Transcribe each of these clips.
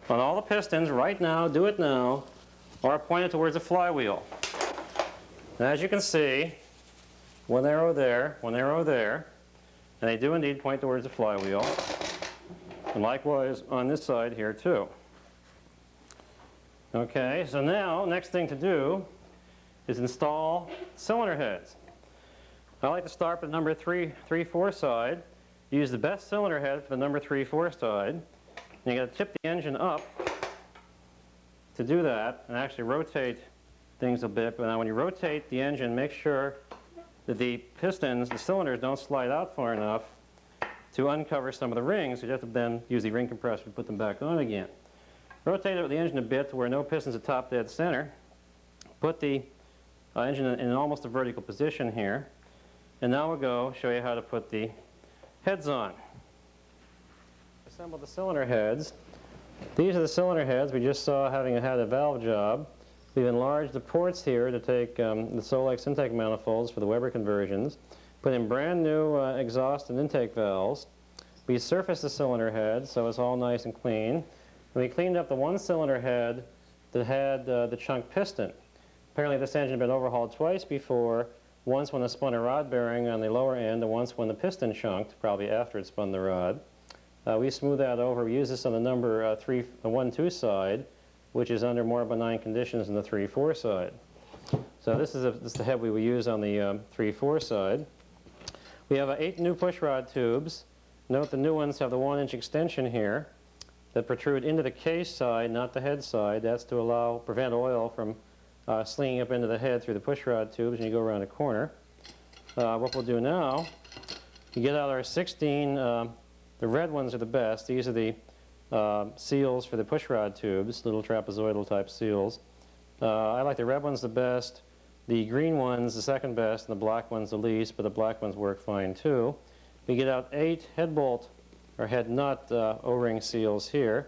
on all the pistons right now, do it now, are pointed towards the flywheel. And as you can see, one arrow there, and they do indeed point towards the flywheel. And likewise on this side here too. Okay, so now next thing to do is install cylinder heads. I like to start with the number 3/4 side. Use the best cylinder head for the number 3/4 side. And you got to tip the engine up to do that and actually rotate things a bit. But now when you rotate the engine, make sure that the pistons, the cylinders, don't slide out far enough to uncover some of the rings. You have to then use the ring compressor to put them back on again. Rotate it with the engine a bit to where no pistons are top dead center. Put the engine in almost a vertical position here. And now we'll show you how to put the heads on. Assemble the cylinder heads. These are the cylinder heads we just saw having had a valve job. We've enlarged the ports here to take the Solex intake manifolds for the Weber conversions. Put in brand new exhaust and intake valves. We surfaced the cylinder head so it's all nice and clean. And we cleaned up the one cylinder head that had the chunk piston. Apparently this engine had been overhauled twice before, once when it spun a rod bearing on the lower end and once when the piston chunked, probably after it spun the rod. We smoothed that over. We use this on the number 1/2 side, which is under more benign conditions than the 3/4 side. So this is the head we will use on the 3/4 side. We have 8 new pushrod tubes. Note the new ones have the 1-inch extension here that protrude into the case side, not the head side. That's to prevent oil from slinging up into the head through the pushrod tubes and you go around a corner. What we'll do now, you get out our 16, the red ones are the best. These are the seals for the pushrod tubes, little trapezoidal type seals. I like the red ones the best. The green one's the second best, and the black one's the least, but the black ones work fine too. We get out 8 head bolt or head nut O-ring seals here.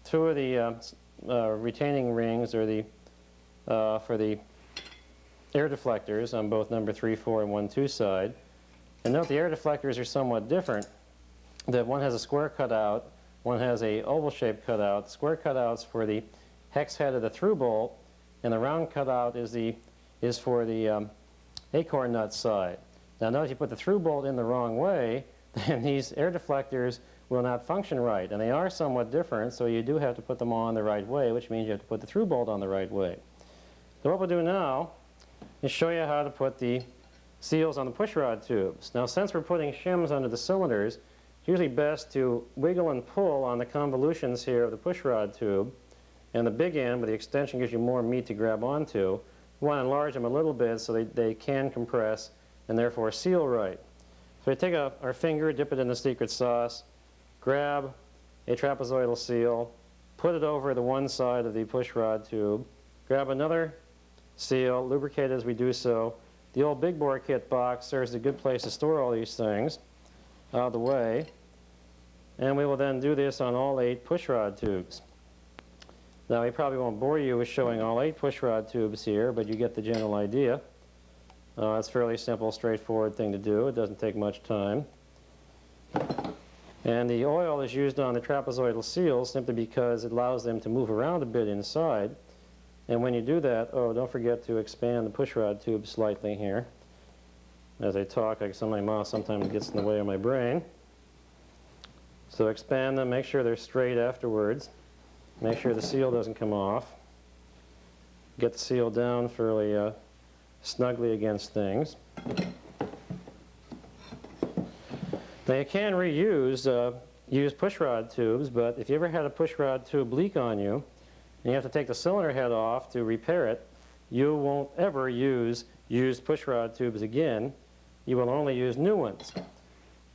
2 of the retaining rings are for the air deflectors on both number 3/4 and 1/2 side. And note the air deflectors are somewhat different. That one has a square cutout, one has a oval shaped cutout. The square cutout's for the hex head of the through bolt, and the round cutout is for the acorn nut side. Now notice you put the through bolt in the wrong way, then these air deflectors will not function right. And they are somewhat different, so you do have to put them on the right way, which means you have to put the through bolt on the right way. So what we'll do now is show you how to put the seals on the pushrod tubes. Now since we're putting shims under the cylinders, it's usually best to wiggle and pull on the convolutions here of the pushrod tube, and the big end with the extension gives you more meat to grab onto. We want to enlarge them a little bit so they can compress and therefore seal right. So we take our finger, dip it in the secret sauce, grab a trapezoidal seal, put it over the one side of the pushrod tube, grab another seal, lubricate as we do so. The old big bore kit box serves a good place to store all these things out of the way. And we will then do this on all 8 pushrod tubes. Now we probably won't bore you with showing all 8 pushrod tubes here, but you get the general idea. It's a fairly simple, straightforward thing to do. It doesn't take much time. And the oil is used on the trapezoidal seals simply because it allows them to move around a bit inside. And when you do that, don't forget to expand the pushrod tube slightly here. As I talk, my mouth sometimes gets in the way of my brain. So expand them, make sure they're straight afterwards. Make sure the seal doesn't come off. Get the seal down fairly snugly against things. Now you can reuse pushrod tubes, but if you ever had a pushrod tube leak on you, and you have to take the cylinder head off to repair it, you won't ever use used pushrod tubes again. You will only use new ones.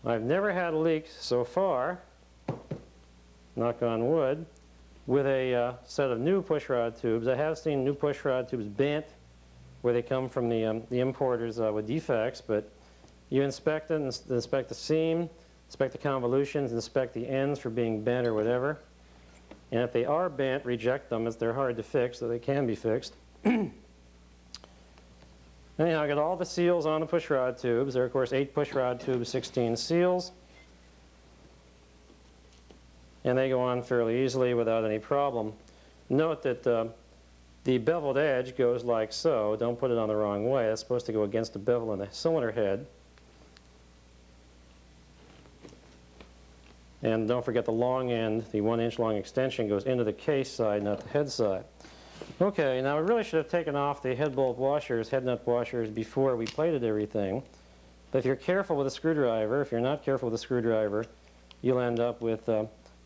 I've never had a leak so far, knock on wood, with a set of new pushrod tubes. I have seen new pushrod tubes bent where they come from the importers with defects, but you inspect it, inspect the seam, inspect the convolutions, inspect the ends for being bent or whatever. And if they are bent, reject them as they're hard to fix, so they can be fixed. Anyhow, I got all the seals on the pushrod tubes. There are, of course, 8 pushrod tubes, 16 seals. and they go on fairly easily without any problem. Note that the beveled edge goes like so. Don't put it on the wrong way. It's supposed to go against the bevel in the cylinder head. And don't forget the long end, the 1-inch long extension, goes into the case side, not the head side. Okay, now we really should have taken off the head bolt washers, head nut washers, before we plated everything. But if you're careful with a screwdriver, if you're not careful with a screwdriver, you'll end up with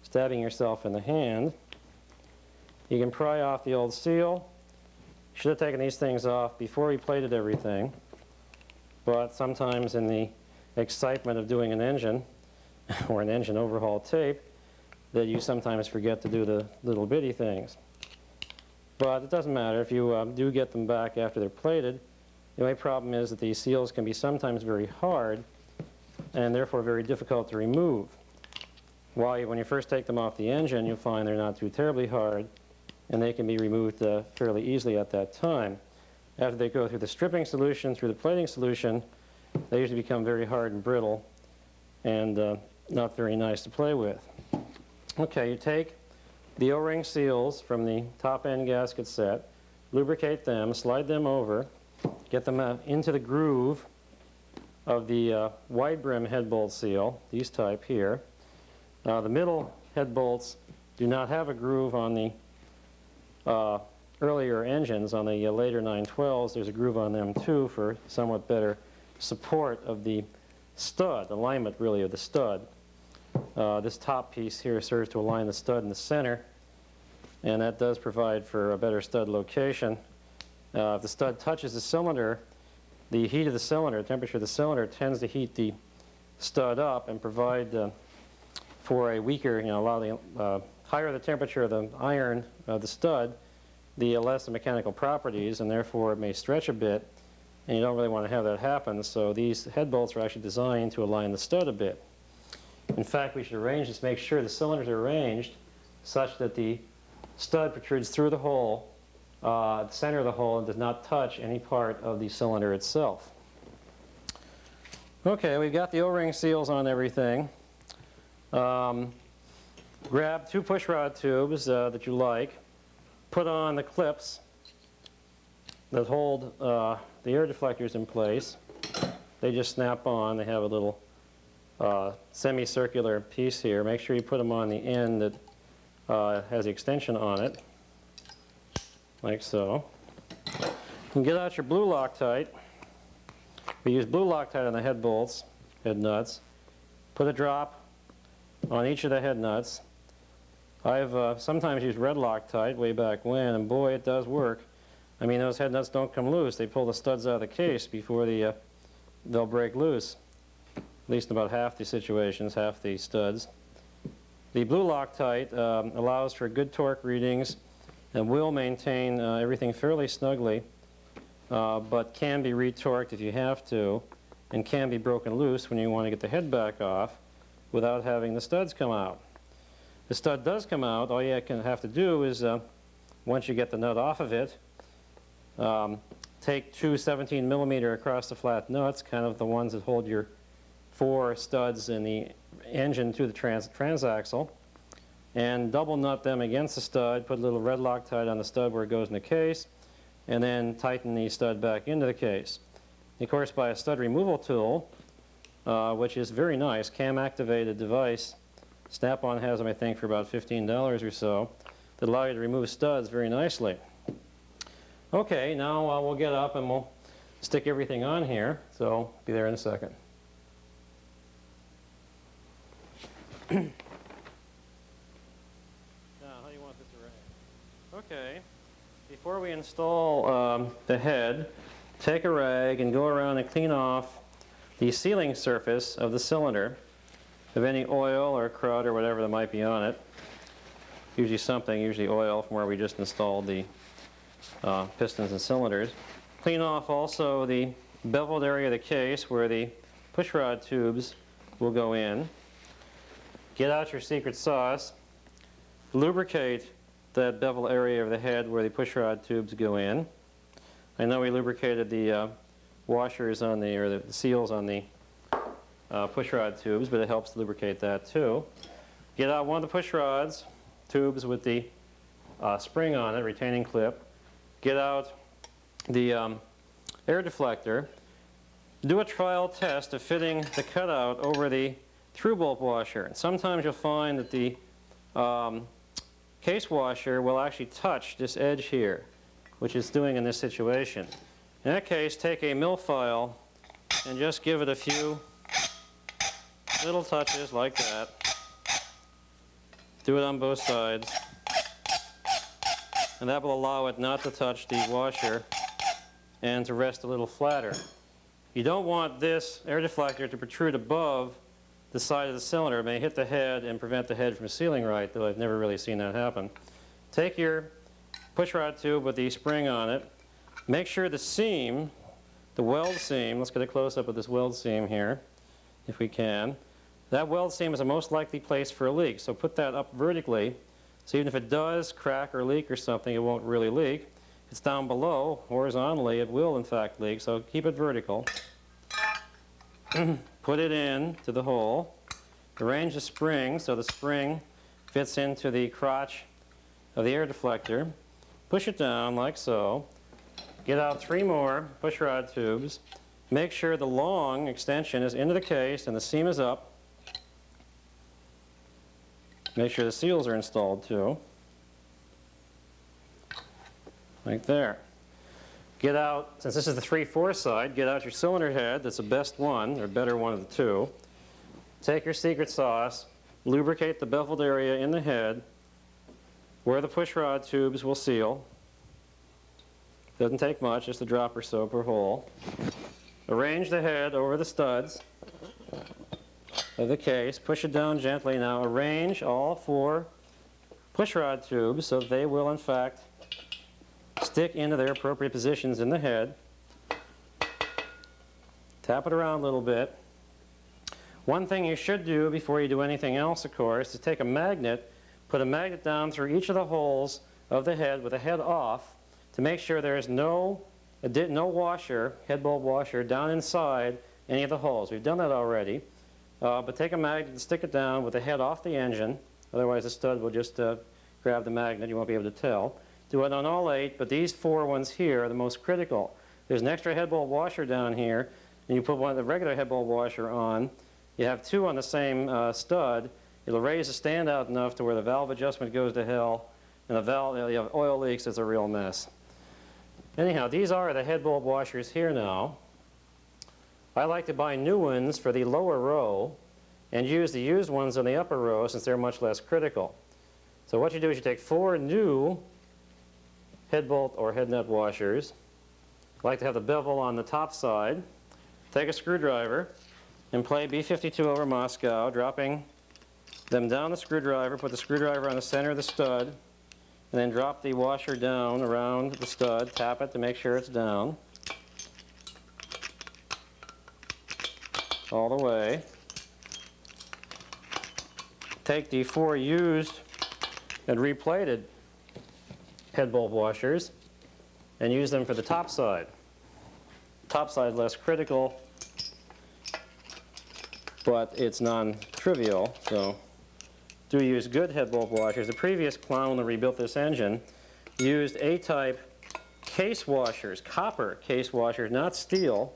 stabbing yourself in the hand. You can pry off the old seal. Should have taken these things off before we plated everything. But sometimes in the excitement of doing an engine, or an engine overhaul tape, that you sometimes forget to do the little bitty things. But it doesn't matter if you do get them back after they're plated. The only problem is that these seals can be sometimes very hard and therefore very difficult to remove. When you first take them off the engine, you'll find they're not too terribly hard, and they can be removed fairly easily at that time. After they go through the stripping solution, through the plating solution, they usually become very hard and brittle and not very nice to play with. Okay, you take the O-ring seals from the top end gasket set, lubricate them, slide them over, get them into the groove of the wide brim head bolt seal, these type here. The middle head bolts do not have a groove on the earlier engines. On the later 912s, there's a groove on them too for somewhat better support of the stud, alignment really of the stud. This top piece here serves to align the stud in the center, and that does provide for a better stud location. If the stud touches the cylinder, the heat of the cylinder, the temperature of the cylinder, tends to heat the stud up and provide for a weaker, allow the higher the temperature of the iron of the stud, the less the mechanical properties, and therefore it may stretch a bit, and you don't really want to have that happen. So these head bolts are actually designed to align the stud a bit. In fact, we should arrange this, make sure the cylinders are arranged such that the stud protrudes through the hole, the center of the hole, and does not touch any part of the cylinder itself. Okay, we've got the O-ring seals on everything. Grab 2 pushrod tubes that you like. Put on the clips that hold the air deflectors in place. They just snap on. They have a little semicircular piece here. Make sure you put them on the end that has the extension on it, like so. You can get out your blue Loctite. We use blue Loctite on the head bolts, head nuts. Put a drop on each of the head nuts. I've sometimes used red Loctite way back when, and boy, it does work. I mean, those head nuts don't come loose. They pull the studs out of the case before they'll break loose. At least in about half the situations, half the studs. The blue Loctite allows for good torque readings and will maintain everything fairly snugly, but can be retorqued if you have to, and can be broken loose when you want to get the head back off without having the studs come out. If the stud does come out, all you have to do is, once you get the nut off of it, take 2 17mm across the flat nuts, kind of the ones that hold your 4 studs in the engine to the transaxle, and double nut them against the stud, put a little red Loctite on the stud where it goes in the case, and then tighten the stud back into the case. Of course, by a stud removal tool, which is very nice, cam-activated device. Snap-on has them, I think, for about $15 or so, that allow you to remove studs very nicely. Okay, now we'll get up and we'll stick everything on here, so be there in a second. Now, how do you want this arranged? Okay, before we install the head, take a rag and go around and clean off the sealing surface of the cylinder of any oil or crud or whatever that might be on it. Usually something, usually oil from where we just installed the pistons and cylinders. Clean off also the beveled area of the case where the pushrod tubes will go in. Get out your secret sauce. Lubricate that bevel area of the head where the pushrod tubes go in. I know we lubricated the washers on or the seals on the pushrod tubes, but it helps to lubricate that too. Get out one of the push rods, tubes with the spring on it, retaining clip. Get out the air deflector. Do a trial test of fitting the cutout over the through bolt washer. And sometimes you'll find that the case washer will actually touch this edge here, which it's doing in this situation. In that case, take a mill file and just give it a few little touches like that. Do it on both sides. And that will allow it not to touch the washer and to rest a little flatter. You don't want this air deflector to protrude above the side of the cylinder. It may hit the head and prevent the head from sealing right, though I've never really seen that happen. Take your pushrod tube with the spring on it. Make sure the seam, the weld seam, let's get a close-up of this weld seam here, if we can. That weld seam is the most likely place for a leak, so put that up vertically, so even if it does crack or leak or something, it won't really leak. If it's down below, horizontally, it will in fact leak, so keep it vertical. Put it in to the hole. Arrange the spring so the spring fits into the crotch of the air deflector. Push it down like so. Get out 3 more pushrod tubes. Make sure the long extension is into the case and the seam is up. Make sure the seals are installed too. Like there. Get out, since this is the 3/4 side, get out your cylinder head. That's the best one, or better one of the two. Take your secret sauce, lubricate the beveled area in the head where the pushrod tubes will seal. Doesn't take much, just a drop or so per hole. Arrange the head over the studs of the case. Push it down gently. Now arrange all 4 pushrod tubes so they will in fact stick into their appropriate positions in the head. Tap it around a little bit. One thing you should do before you do anything else, of course, is take a magnet, put a magnet down through each of the holes of the head with the head off to make sure there is no washer, head bulb washer, down inside any of the holes. We've done that already. But take a magnet and stick it down with the head off the engine. Otherwise the stud will just grab the magnet. You won't be able to tell. Do it on all 8, but these 4 ones here are the most critical. There's an extra head bulb washer down here, and you put one of the regular head bulb washer on. You have 2 on the same stud. It'll raise the stand out enough to where the valve adjustment goes to hell, and the valve, you have oil leaks. It's a real mess. Anyhow, these are the head bulb washers here now. I like to buy new ones for the lower row and use the used ones on the upper row since they're much less critical. So what you do is you take 4 new head bolt or head nut washers. I like to have the bevel on the top side. Take a screwdriver and play B-52 over Moscow, dropping them down the screwdriver. Put the screwdriver on the center of the stud, and then drop the washer down around the stud. Tap it to make sure it's down all the way. Take the 4 used and replated head bulb washers and use them for the top side. Top side less critical, but it's non-trivial, so do use good head bulb washers. The previous clown, when they rebuilt this engine, used A-type case washers, copper case washers, not steel.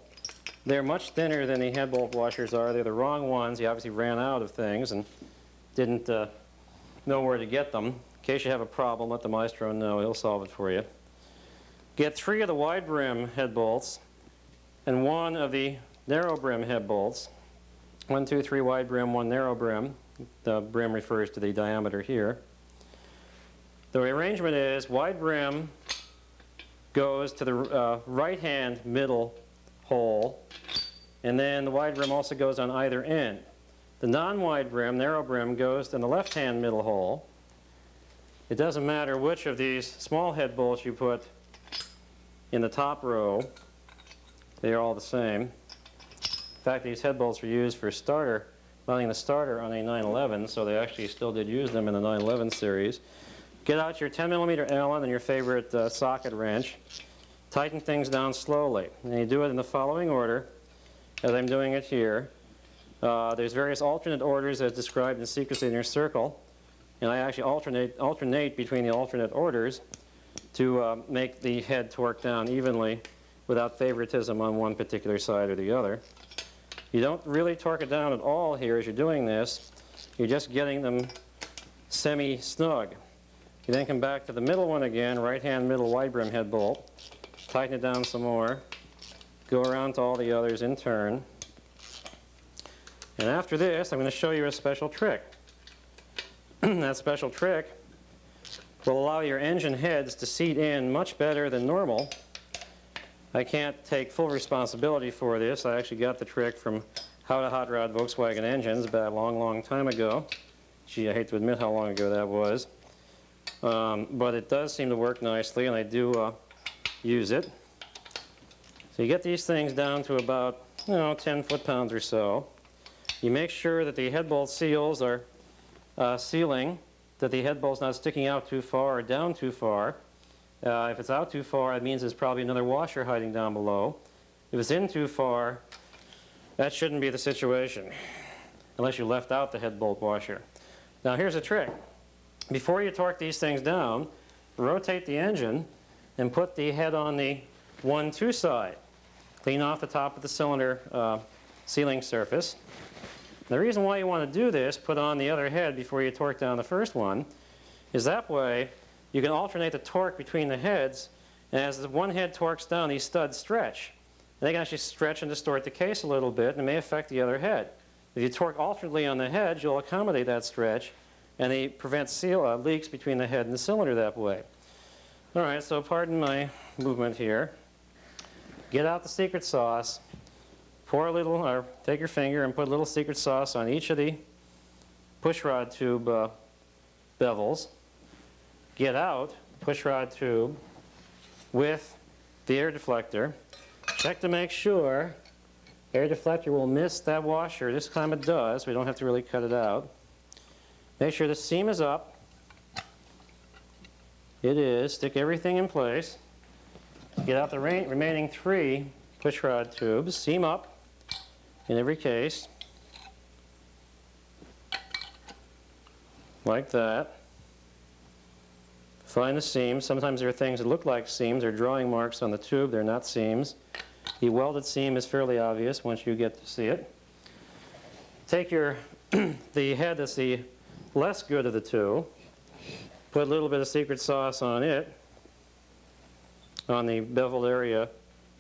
They're much thinner than the head bulb washers are. They're the wrong ones. He obviously ran out of things and didn't know where to get them. In case you have a problem, let the Maestro know. He'll solve it for you. Get 3 of the wide brim head bolts and 1 of the narrow brim head bolts. 1, 2, 3 wide brim, 1 narrow brim. The brim refers to the diameter here. The arrangement is wide brim goes to the right-hand middle hole, and then the wide brim also goes on either end. The non-wide brim, narrow brim, goes in the left-hand middle hole. It doesn't matter which of these small head bolts you put in the top row. They are all the same. In fact, these head bolts were used for mounting the starter on a 911, so they actually still did use them in the 911 series. Get out your 10mm Allen and your favorite socket wrench. Tighten things down slowly. And you do it in the following order, as I'm doing it here. There's various alternate orders as described in Secrets in Your Circle, and I actually alternate between the alternate orders to make the head torque down evenly without favoritism on one particular side or the other. You don't really torque it down at all here as you're doing this. You're just getting them semi-snug. You then come back to the middle one again, right-hand middle wide brim head bolt, tighten it down some more, go around to all the others in turn. And after this, I'm going to show you a special trick. That special trick will allow your engine heads to seat in much better than normal. I can't take full responsibility for this. I actually got the trick from How to Hot Rod Volkswagen Engines about a long, long time ago. Gee, I hate to admit how long ago that was. But it does seem to work nicely, and I do use it. So you get these things down to about, 10 foot-pounds or so. You make sure that the head bolt seals are sealing, that the head bolt's not sticking out too far or down too far. If it's out too far, it means there's probably another washer hiding down below. If it's in too far, that shouldn't be the situation, unless you left out the head bolt washer. Now here's a trick. Before you torque these things down, rotate the engine and put the head on the 1-2 side. Clean off the top of the cylinder sealing surface. The reason why you want to do this, put on the other head before you torque down the first one, is that way you can alternate the torque between the heads, and as the one head torques down, these studs stretch. And they can actually stretch and distort the case a little bit, and it may affect the other head. If you torque alternately on the head, you'll accommodate that stretch, and they prevent leaks between the head and the cylinder that way. All right, so pardon my movement here. Get out the secret sauce. Pour a little, or take your finger and put a little secret sauce on each of the pushrod tube bevels. Get out pushrod tube with the air deflector. Check to make sure air deflector will miss that washer. This time it does. We don't have to really cut it out. Make sure the seam is up. It is. Stick everything in place. Get out the remaining 3 pushrod tubes. Seam up in every case. Like that. Find the seams. Sometimes there are things that look like seams. They're drawing marks on the tube. They're not seams. The welded seam is fairly obvious once you get to see it. Take your the head that's the less good of the two. Put a little bit of secret sauce on it, on the beveled area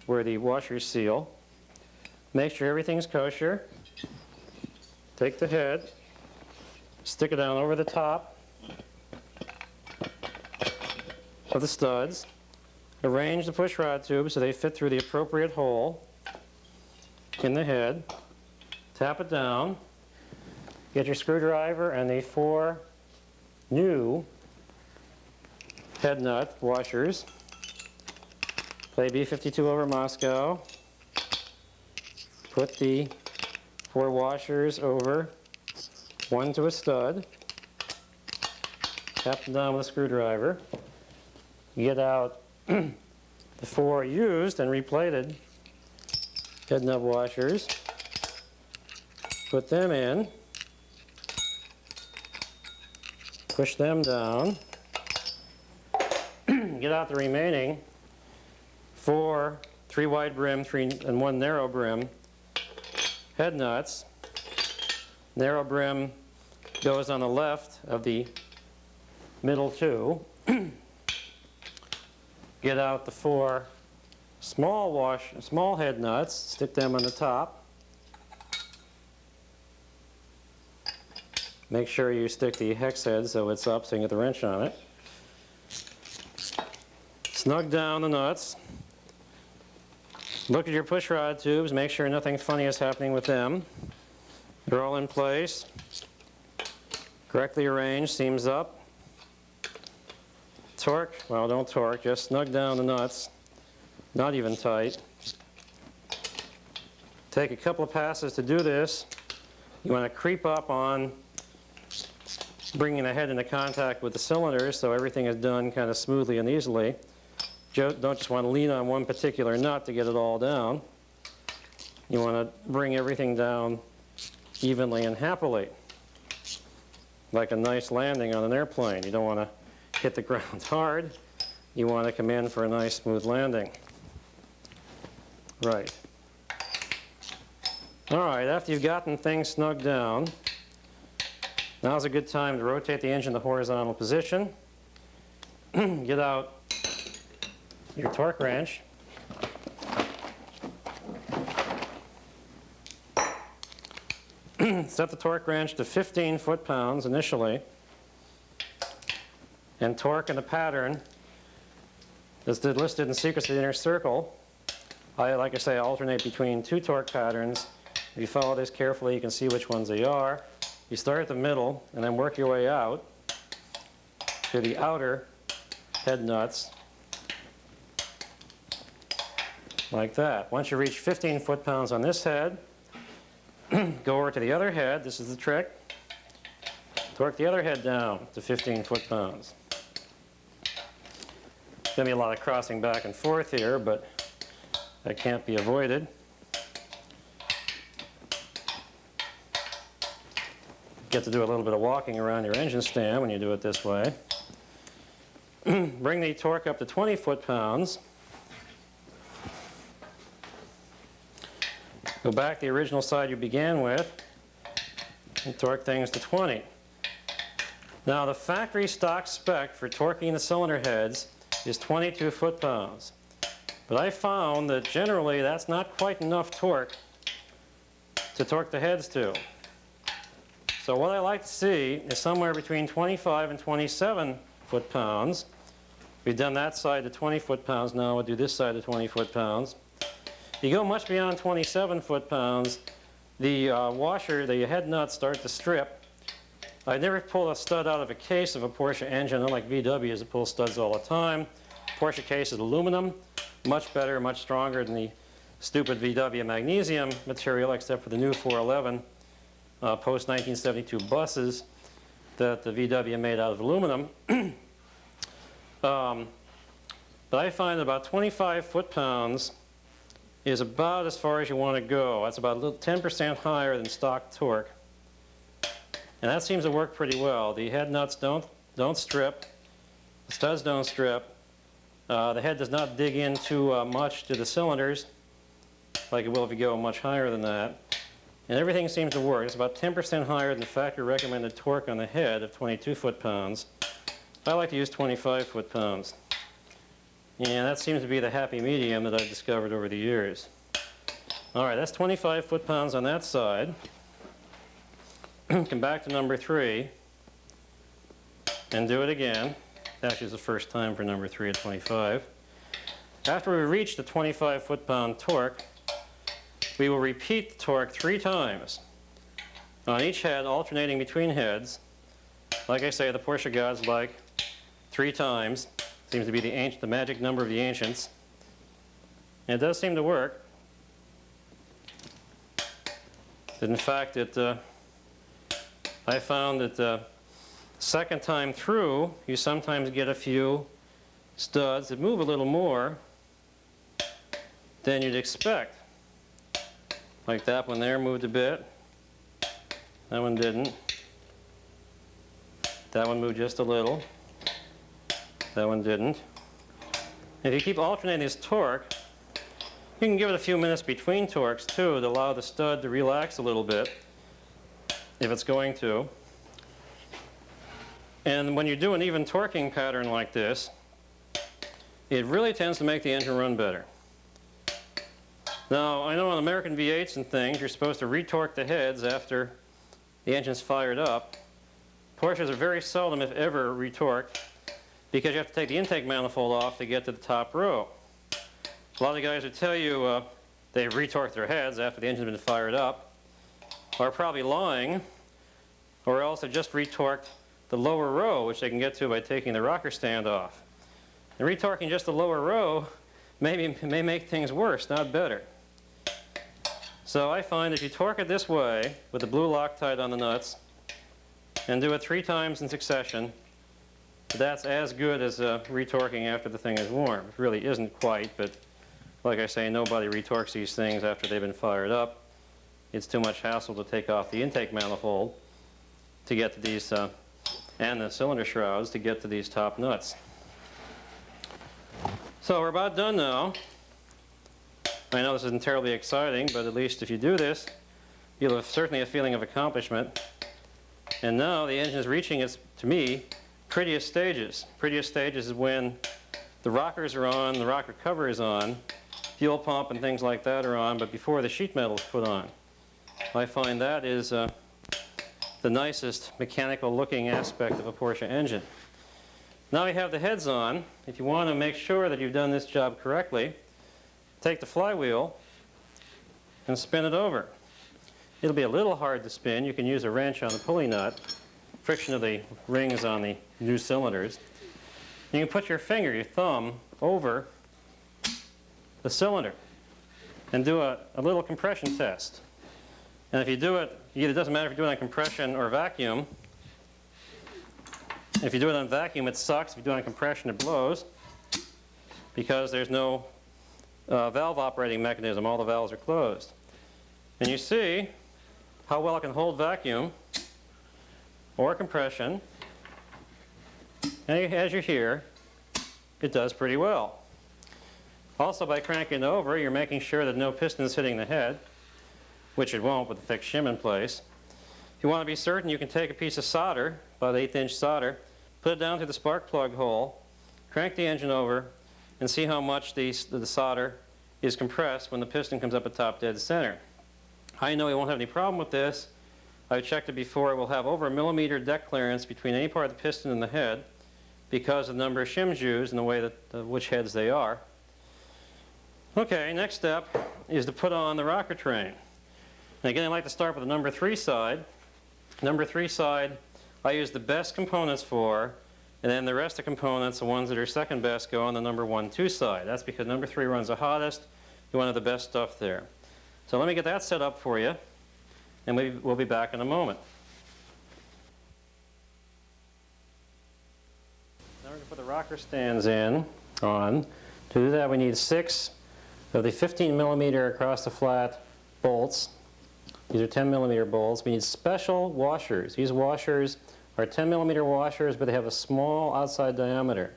where the washers seal. Make sure everything's kosher. Take the head, stick it down over the top of the studs. Arrange the pushrod tubes so they fit through the appropriate hole in the head. Tap it down. Get your screwdriver and the 4 new head nut washers. Play B-52 over Moscow. Put the 4 washers over, one to a stud. Tap them down with a screwdriver. Get out the 4 used and replated head nut washers. Put them in. Push them down. Get out the remaining 4 3 wide brim, 3 and 1 narrow brim head nuts. Narrow brim goes on the left of the middle 2. Get out the 4 small head nuts, stick them on the top. Make sure you stick the hex head so it's up so you can get the wrench on it. Snug down the nuts. Look at your pushrod tubes, make sure nothing funny is happening with them. They're all in place. Correctly arranged, seams up. Torque, well, don't torque, just snug down the nuts. Not even tight. Take a couple of passes to do this. You want to creep up on bringing the head into contact with the cylinders so everything is done kind of smoothly and easily. Don't just want to lean on one particular nut to get it all down. You want to bring everything down evenly and happily, like a nice landing on an airplane. You don't want to hit the ground hard. You want to come in for a nice smooth landing. Right. All right, after you've gotten things snugged down, now's a good time to rotate the engine to horizontal position. Get out your torque wrench. Set the torque wrench to 15 foot-pounds initially, and torque in the pattern that's listed in secrecy inner circle. Like I say, I alternate between two torque patterns. If you follow this carefully, you can see which ones they are. You start at the middle and then work your way out to the outer head nuts, like that. Once you reach 15 foot-pounds on this head, go over to the other head. This is the trick. Torque the other head down to 15 foot-pounds. There's going to be a lot of crossing back and forth here, but that can't be avoided. Get to do a little bit of walking around your engine stand when you do it this way. Bring the torque up to 20 foot-pounds. Go back the original side you began with and torque things to 20. Now the factory stock spec for torquing the cylinder heads is 22 foot-pounds. But I found that generally that's not quite enough torque to torque the heads to. So what I like to see is somewhere between 25 and 27 foot-pounds. We've done that side to 20 foot-pounds, now we'll do this side to 20 foot-pounds. You go much beyond 27 foot-pounds, the washer, the head nuts start to strip. I never pull a stud out of a case of a Porsche engine, unlike VWs that pull studs all the time. Porsche case is aluminum, much better, much stronger than the stupid VW magnesium material, except for the new 411 post-1972 buses that the VW made out of aluminum. But I find that about 25 foot-pounds is about as far as you want to go. That's about 10% higher than stock torque. And that seems to work pretty well. The head nuts don't strip. The studs don't strip. The head does not dig in too much to the cylinders like it will if you go much higher than that. And everything seems to work. It's about 10% higher than the factory recommended torque on the head of 22 foot-pounds. I like to use 25 foot-pounds. And that seems to be the happy medium that I've discovered over the years. All right, that's 25 foot-pounds on that side. Come back to number 3 and do it again. Actually, it's the first time for number 3 at 25. After we reach the 25 foot-pound torque, we will repeat the torque 3 times on each head, alternating between heads. Like I say, the Porsche gods like 3 times. Seems to be the magic number of the ancients. And it does seem to work. In fact, I found that the second time through, you sometimes get a few studs that move a little more than you'd expect. Like that one there moved a bit. That one didn't. That one moved just a little. That one didn't. If you keep alternating this torque, you can give it a few minutes between torques too to allow the stud to relax a little bit, if it's going to. And when you do an even torquing pattern like this, it really tends to make the engine run better. Now, I know on American V8s and things, you're supposed to retorque the heads after the engine's fired up. Porsches are very seldom, if ever, retorqued, because you have to take the intake manifold off to get to the top row. A lot of guys would tell you they've retorqued their heads after the engine's been fired up, are probably lying, or else they've just retorqued the lower row, which they can get to by taking the rocker stand off. And retorquing just the lower row may make things worse, not better. So I find if you torque it this way, with the blue Loctite on the nuts, and do it 3 times in succession, that's as good as retorquing after the thing is warm. It really isn't quite, but like I say, nobody retorques these things after they've been fired up. it's too much hassle to take off the intake manifold to get to these, and the cylinder shrouds to get to these top nuts. So we're about done now. I know this isn't terribly exciting, but at least if you do this, you'll have certainly a feeling of accomplishment. And now the engine is reaching its, to me, prettiest stages. Prettiest stages is when the rockers are on, the rocker cover is on, fuel pump and things like that are on, but before the sheet metal is put on. I find that is the nicest mechanical looking aspect of a Porsche engine. Now we have the heads on. If you want to make sure that you've done this job correctly, take the flywheel and spin it over. It'll be a little hard to spin. You can use a wrench on the pulley nut, friction of the rings on the new cylinders. You can put your finger, your thumb, over the cylinder and do a little compression test. And if you do it, it doesn't matter if you're doing it on compression or vacuum. If you do it on vacuum, it sucks. If you do it on compression, it blows because there's no valve operating mechanism. All the valves are closed. And you see how well it can hold vacuum or compression. And as you hear, it does pretty well. Also, by cranking it over, you're making sure that no piston is hitting the head, which it won't with the fixed shim in place. If you want to be certain, you can take a piece of solder, about 1/8 inch solder, put it down through the spark plug hole, crank the engine over, and see how much the solder is compressed when the piston comes up at top dead center. I know you won't have any problem with this. I've checked it before. It will have over 1 millimeter deck clearance between any part of the piston and the head because of the number of shims used and the way that which heads they are. Okay, next step is to put on the rocker train. And again, I like to start with the number 3 side. Number 3 side, I use the best components for, and then the rest of the components, the ones that are second best, go on the number 1, 2 side. That's because number 3 runs the hottest. You want to have the best stuff there. So let me get that set up for you, and we'll be back in a moment. Now we're going to put the rocker stands on. To do that, we need 6 of the 15 millimeter across the flat bolts. These are 10 millimeter bolts. We need special washers. These washers are 10 millimeter washers, but they have a small outside diameter.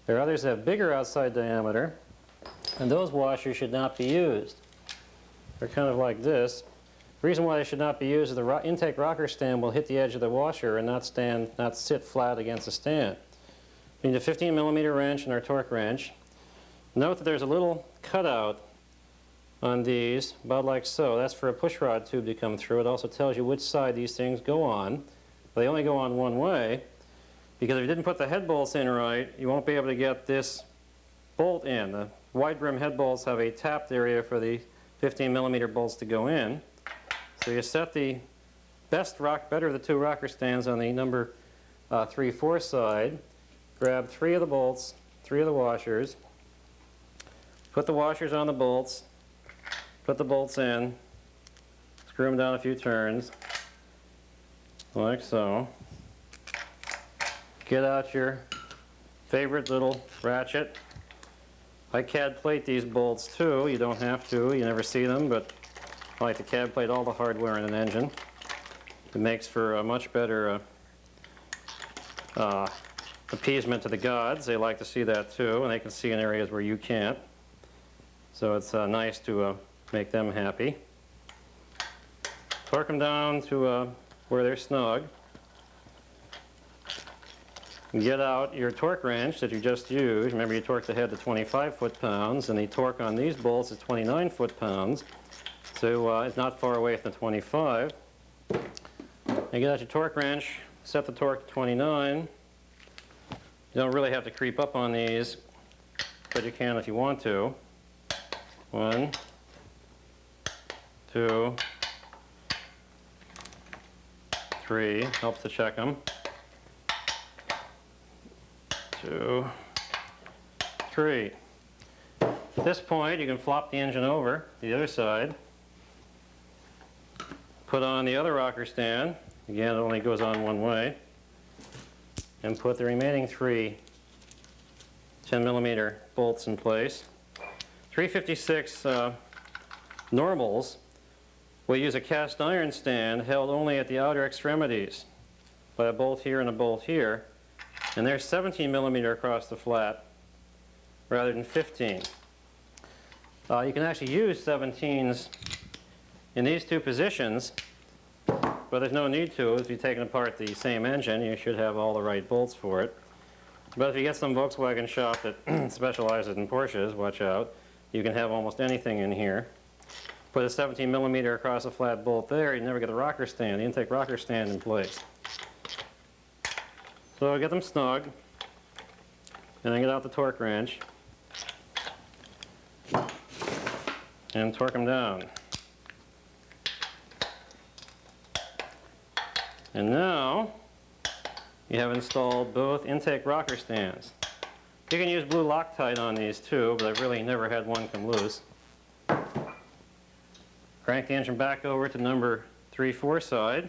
There are others that have bigger outside diameter, and those washers should not be used. They're kind of like this. The reason why they should not be used is the intake rocker stand will hit the edge of the washer and not sit flat against the stand. We need a 15 millimeter wrench and our torque wrench. Note that there's a little cutout on these, about like so. That's for a pushrod tube to come through. It also tells you which side these things go on. They only go on one way, because if you didn't put the head bolts in right, you won't be able to get this bolt in. The wide brim head bolts have a tapped area for the 15 millimeter bolts to go in. So you set the better of the 2 rocker stands on the number 3, 4 side. Grab 3 of the bolts, 3 of the washers. Put the washers on the bolts. Put the bolts in. Screw them down a few turns, like so. Get out your favorite little ratchet. I CAD plate these bolts too. You don't have to. You never see them, but I like to CAD plate all the hardware in an engine. It makes for a much better appeasement to the gods. They like to see that too, and they can see in areas where you can't. So it's nice to make them happy. Torque them down to where they're snug. Get out your torque wrench that you just used. Remember, you torqued the head to 25 foot-pounds, and the torque on these bolts is 29 foot-pounds. So it's not far away from the 25. And get out your torque wrench, set the torque to 29. You don't really have to creep up on these, but you can if you want to. 1, 2, 3, helps to check them. 2, 3. At this point, you can flop the engine over to the other side. Put on the other rocker stand. Again, it only goes on one way. And put the remaining 3 10 millimeter bolts in place. 356 normals We use a cast iron stand held only at the outer extremities by a bolt here and a bolt here, and they're 17 millimeter across the flat rather than 15. You can actually use 17s in these two positions, but there's no need to. If you've taken apart the same engine, you should have all the right bolts for it. But if you get some Volkswagen shop that specializes in Porsches, watch out, you can have almost anything in here. Put a 17 millimeter across a flat bolt there, you never get the rocker stand, the intake rocker stand in place. So get them snug, and then get out the torque wrench and torque them down. And now you have installed both intake rocker stands. You can use blue Loctite on these too, but I've really never had one come loose. Crank the engine back over to number 3/4 side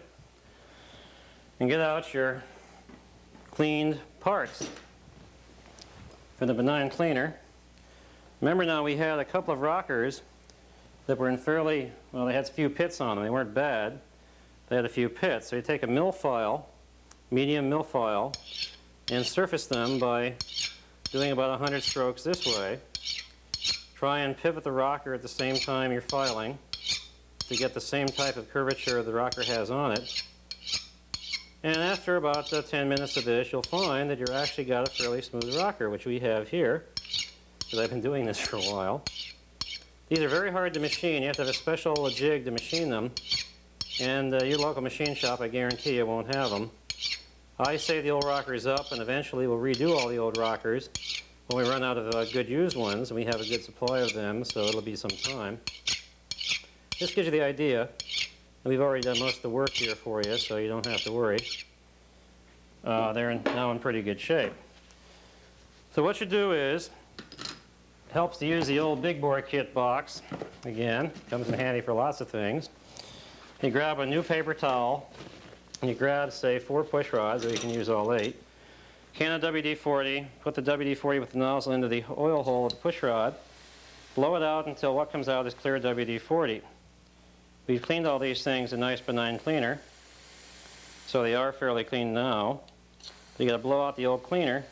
and get out your cleaned parts for the benign cleaner. Remember now, we had a couple of rockers that were in fairly, well, they had a few pits on them. They weren't bad. They had a few pits. So you take a mill file, medium mill file, and surface them by doing about 100 strokes this way. Try and pivot the rocker at the same time you're filing to get the same type of curvature the rocker has on it. And after about 10 minutes of this, you'll find that you've actually got a fairly smooth rocker, which we have here, because I've been doing this for a while. These are very hard to machine. You have to have a special jig to machine them. And your local machine shop, I guarantee you, won't have them. I save the old rockers up, and eventually we'll redo all the old rockers when we run out of good used ones, and we have a good supply of them, so it'll be some time. This gives you the idea. And we've already done most of the work here for you, so you don't have to worry. They're now in pretty good shape. So what you do is, it helps to use the old big bore kit box. Again, comes in handy for lots of things. You grab a new paper towel, and you grab, say, 4 push rods, or you can use all 8. Can of WD-40, put the WD-40 with the nozzle into the oil hole of the push rod, blow it out until what comes out is clear WD-40. We've cleaned all these things in nice benign cleaner, so they are fairly clean now. So you got to blow out the old cleaner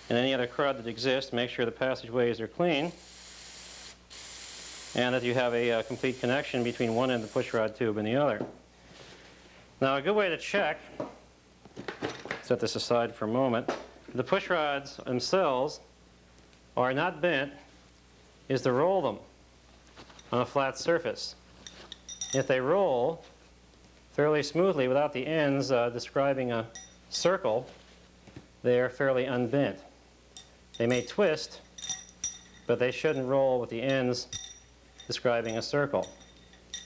and any other crud that exists, make sure the passageways are clean, and that you have a complete connection between one end of the push rod tube and the other. Now a good way to check, set this aside for a moment, the push rods themselves are not bent, is to roll them on a flat surface. If they roll fairly smoothly without the ends describing a circle, they are fairly unbent. They may twist, but they shouldn't roll with the ends describing a circle.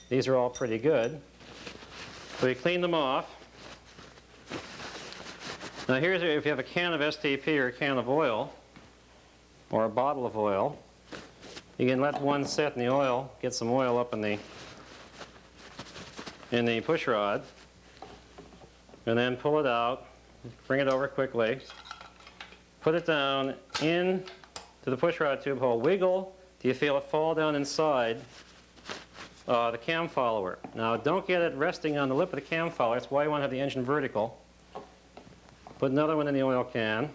These are all pretty good. So we clean them off. Now here's if you have a can of STP or a can of oil, or a bottle of oil, you can let one set in the oil, get some oil up in the push rod, and then pull it out, bring it over quickly, put it down into the push rod tube hole, wiggle till you feel it fall down inside the cam follower. Now don't get it resting on the lip of the cam follower, that's why you want to have the engine vertical. Put another one in the oil can,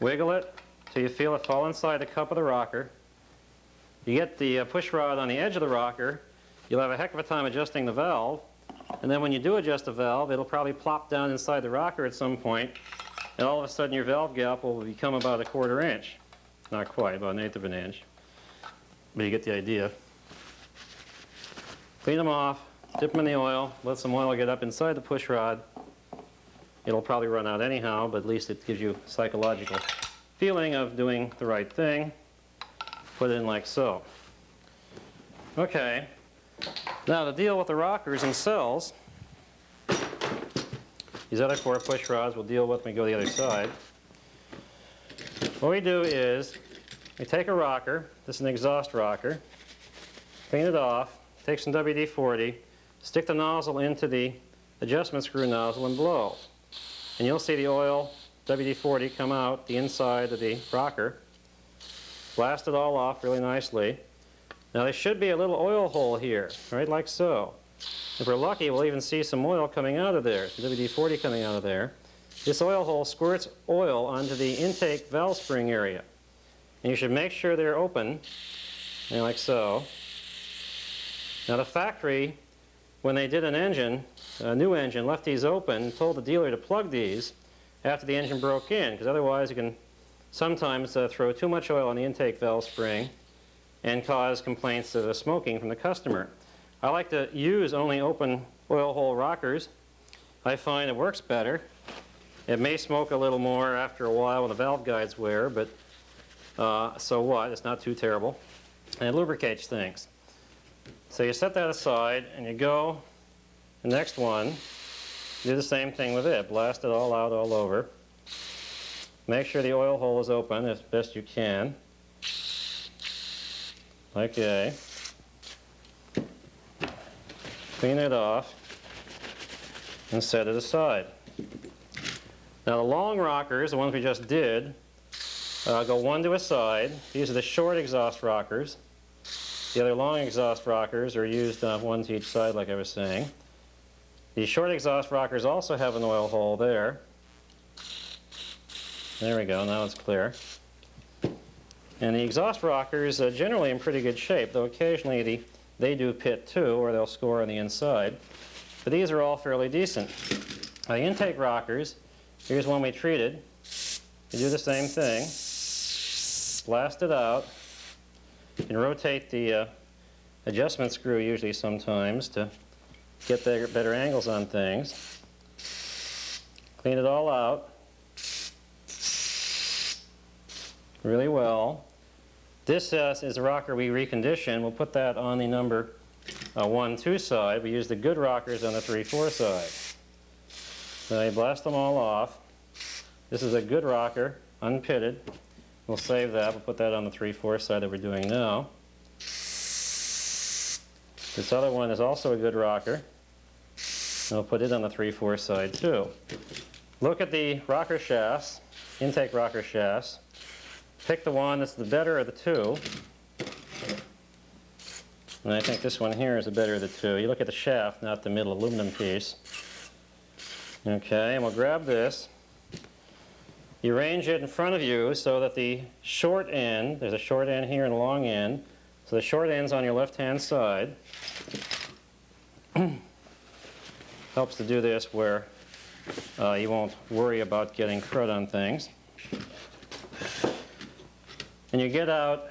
wiggle it till you feel it fall inside the cup of the rocker. You get the push rod on the edge of the rocker, you'll have a heck of a time adjusting the valve, and then when you do adjust the valve, it'll probably plop down inside the rocker at some point, and all of a sudden your valve gap will become about 1/4 inch. Not quite, about 1/8 of an inch, but you get the idea. Clean them off, dip them in the oil, let some oil get up inside the push rod. It'll probably run out anyhow, but at least it gives you a psychological feeling of doing the right thing. Put it in like so. Okay. Now to deal with the rockers themselves, these other 4 push rods we'll deal with when we go the other side. What we do is we take a rocker, this is an exhaust rocker, clean it off, take some WD-40, stick the nozzle into the adjustment screw nozzle and blow. And you'll see the oil, WD-40, come out the inside of the rocker. Blast it all off really nicely. Now there should be a little oil hole here, right, like so. If we're lucky, we'll even see some oil coming out of there, some WD-40 coming out of there. This oil hole squirts oil onto the intake valve spring area. And you should make sure they're open, like so. Now the factory, when they did an engine, a new engine, left these open and told the dealer to plug these after the engine broke in, because otherwise you can sometimes throw too much oil on the intake valve spring and cause complaints of smoking from the customer. I like to use only open oil hole rockers. I find it works better. It may smoke a little more after a while when the valve guides wear, but so what? It's not too terrible. And it lubricates things. So you set that aside and you go the next one, do the same thing with it. Blast it all out all over. Make sure the oil hole is open as best you can. Okay. Clean it off and set it aside. Now the long rockers, the ones we just did, go one to a side. These are the short exhaust rockers. The other long exhaust rockers are used one to each side, like I was saying. The short exhaust rockers also have an oil hole there. There we go, now it's clear. And the exhaust rockers are generally in pretty good shape, though occasionally they do pit too, or they'll score on the inside. But these are all fairly decent. The intake rockers, here's one we treated. You do the same thing. Blast it out. You can rotate the adjustment screw usually sometimes to get better angles on things. Clean it all out really well. This is a rocker we reconditioned. We'll put that on the number 1-2 side. We use the good rockers on the 3-4 side. So you blast them all off. This is a good rocker, unpitted. We'll save that. We'll put that on the 3-4 side that we're doing now. This other one is also a good rocker. We'll put it on the 3-4 side too. Look at the rocker shafts, intake rocker shafts. Pick the one that's the better of the two. And I think this one here is the better of the two. You look at the shaft, not the middle aluminum piece. Okay, and we'll grab this. You arrange it in front of you so that the short end, there's a short end here and a long end, so the short end's on your left-hand side. Helps to do this where you won't worry about getting crud on things. And you get out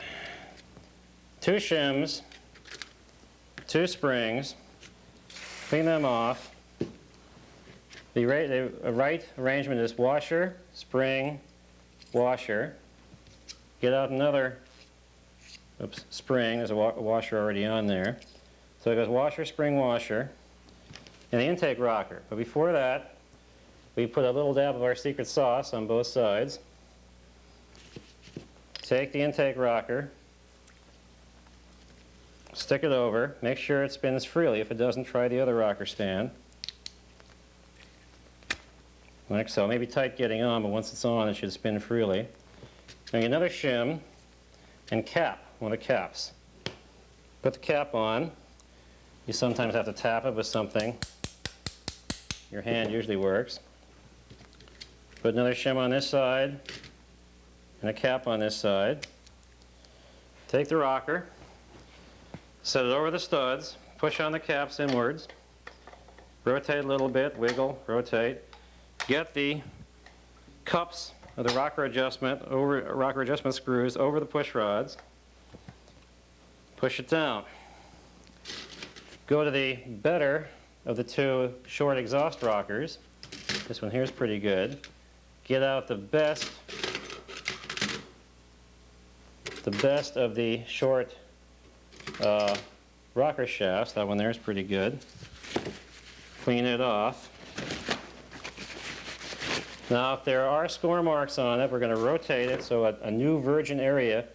2 shims, 2 springs, clean them off. The right arrangement is washer, spring, washer. Get out another spring. There's a washer already on there. So it goes washer, spring, washer, and the intake rocker. But before that, we put a little dab of our secret sauce on both sides. Take the intake rocker, stick it over, make sure it spins freely. If it doesn't, try the other rocker stand. Like so. Maybe tight getting on, but once it's on, it should spin freely. Make another shim and cap, one of the caps. Put the cap on. You sometimes have to tap it with something. Your hand usually works. Put another shim on this side and a cap on this side. Take the rocker, set it over the studs, push on the caps inwards, rotate a little bit, wiggle, rotate. Get the cups of the rocker adjustment screws over the push rods. Push it down. Go to the better of the 2 short exhaust rockers. This one here is pretty good. Get out the best of the short rocker shafts. That one there is pretty good. Clean it off. Now if there are score marks on it, we're going to rotate it so a new virgin area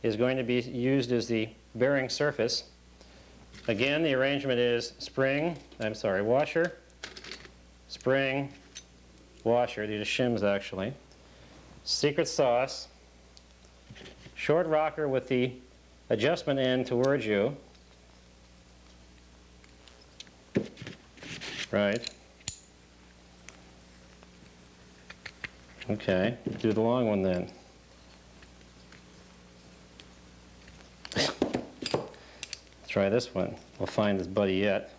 is going to be used as the bearing surface. Again, the arrangement is washer, spring, washer. These are shims actually. Secret sauce, short rocker with the adjustment end towards you. Right. Okay, do the long one then. Let's try this one. We'll find this buddy yet.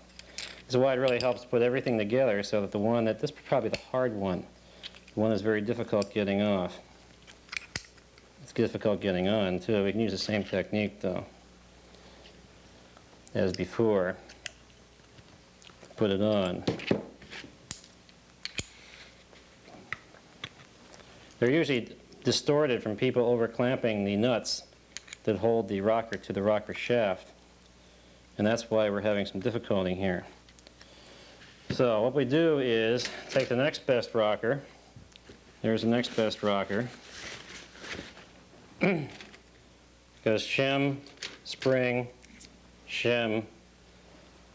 This is why it really helps put everything together so that this is probably the hard one. The one that's very difficult getting off. It's difficult getting on too. We can use the same technique though as before. Put it on. They're usually distorted from people over clamping the nuts that hold the rocker to the rocker shaft. And that's why we're having some difficulty here. So what we do is take the next best rocker. There's the next best rocker. Goes shim, spring, shim,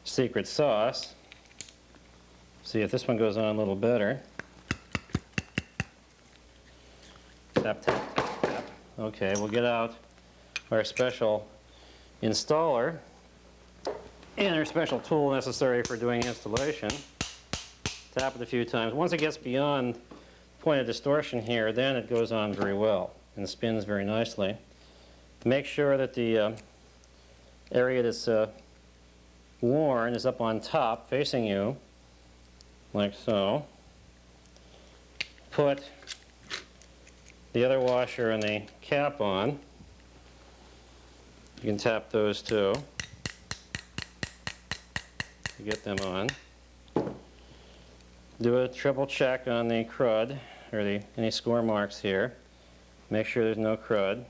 secret sauce. See if this one goes on a little better. Tap, tap, tap, tap. Okay, we'll get out our special installer and our special tool necessary for doing installation. Tap it a few times. Once it gets beyond the point of distortion here, then it goes on very well and spins very nicely. Make sure that the area that's worn is up on top facing you, like so. Put the other washer and the cap on. You can tap those too to get them on. Do a triple check on the crud, or any score marks here. Make sure there's no crud.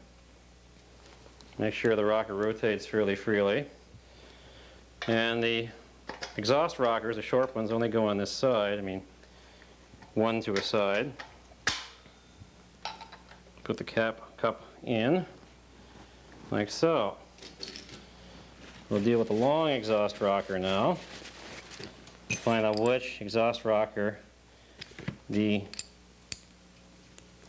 Make sure the rocker rotates fairly freely. And the exhaust rockers, the short ones, only go on this side. I mean, one to a side. Put the cup in, like so. We'll deal with the long exhaust rocker now. Find out which exhaust rocker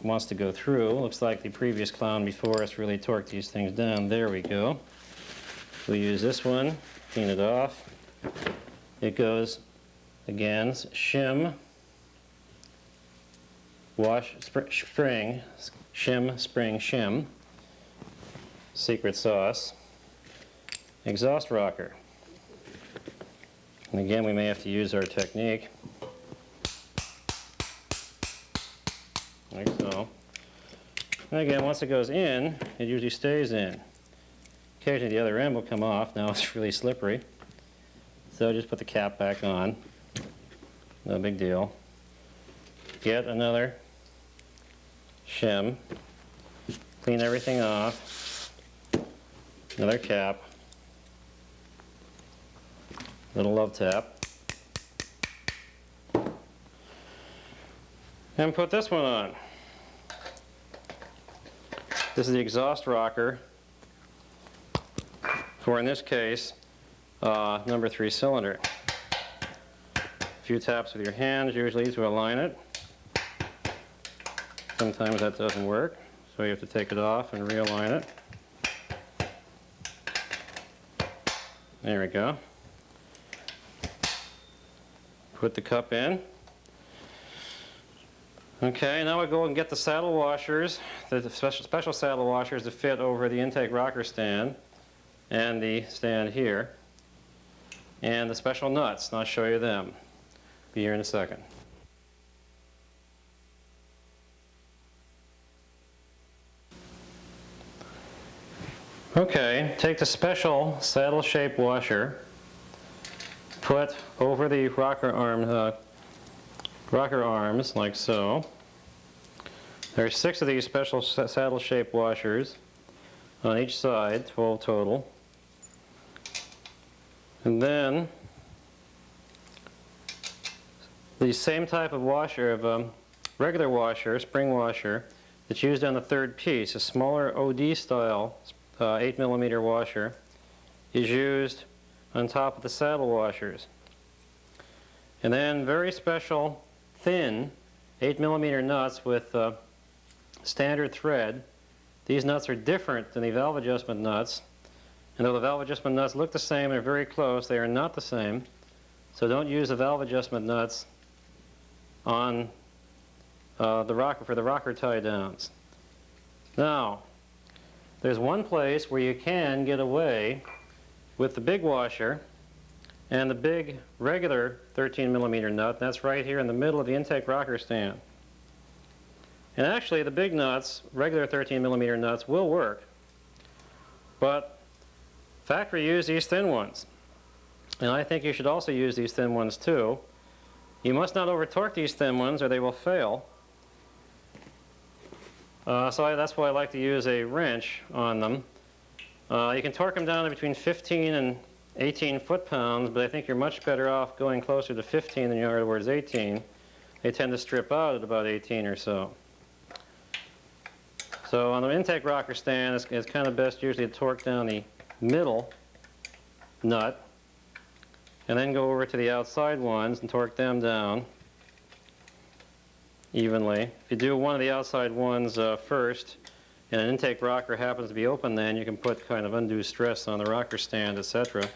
wants to go through. Looks like the previous clown before us really torqued these things down. There we go. We'll use this one, clean it off. It goes, again, shim, wash, spring, shim, spring, shim, secret sauce, exhaust rocker. And again, we may have to use our technique, like so. And again, once it goes in, it usually stays in. Occasionally the other end will come off. Now it's really slippery. So just put the cap back on. No big deal. Get another shim. Clean everything off. Another cap. Little love tap. And put this one on. This is the exhaust rocker for, in this case, number 3 cylinder. A few taps with your hands usually to align it. Sometimes that doesn't work, so you have to take it off and realign it. There we go. Put the cup in. Okay, now we go and get the saddle washers, the special saddle washers to fit over the intake rocker stand and the stand here, and the special nuts, and I'll show you them. Be here in a second. Okay, take the special saddle shape washer, put over the rocker arms like so. There are 6 of these special saddle shape washers on each side, 12 total. And then the same type of washer, regular washer, spring washer, that's used on the third piece, a smaller OD style 8mm washer, is used on top of the saddle washers. And then very special thin 8mm nuts with standard thread. These nuts are different than the valve adjustment nuts. And though the valve adjustment nuts look the same and are very close, they are not the same. So don't use the valve adjustment nuts on the rocker for the rocker tie downs. Now, there's one place where you can get away with the big washer and the big regular 13mm nut. That's right here in the middle of the intake rocker stand. And actually the big nuts, regular 13mm nuts, will work. But factory use these thin ones. And I think you should also use these thin ones too. You must not over torque these thin ones or they will fail. That's why I like to use a wrench on them. You can torque them down to between 15 and 18 foot-pounds, but I think you're much better off going closer to 15 than you are towards 18. They tend to strip out at about 18 or so. So on the intake rocker stand, it's kind of best usually to torque down the middle nut and then go over to the outside ones and torque them down evenly. If you do one of the outside ones first and an intake rocker happens to be open, then you can put kind of undue stress on the rocker stand, etc.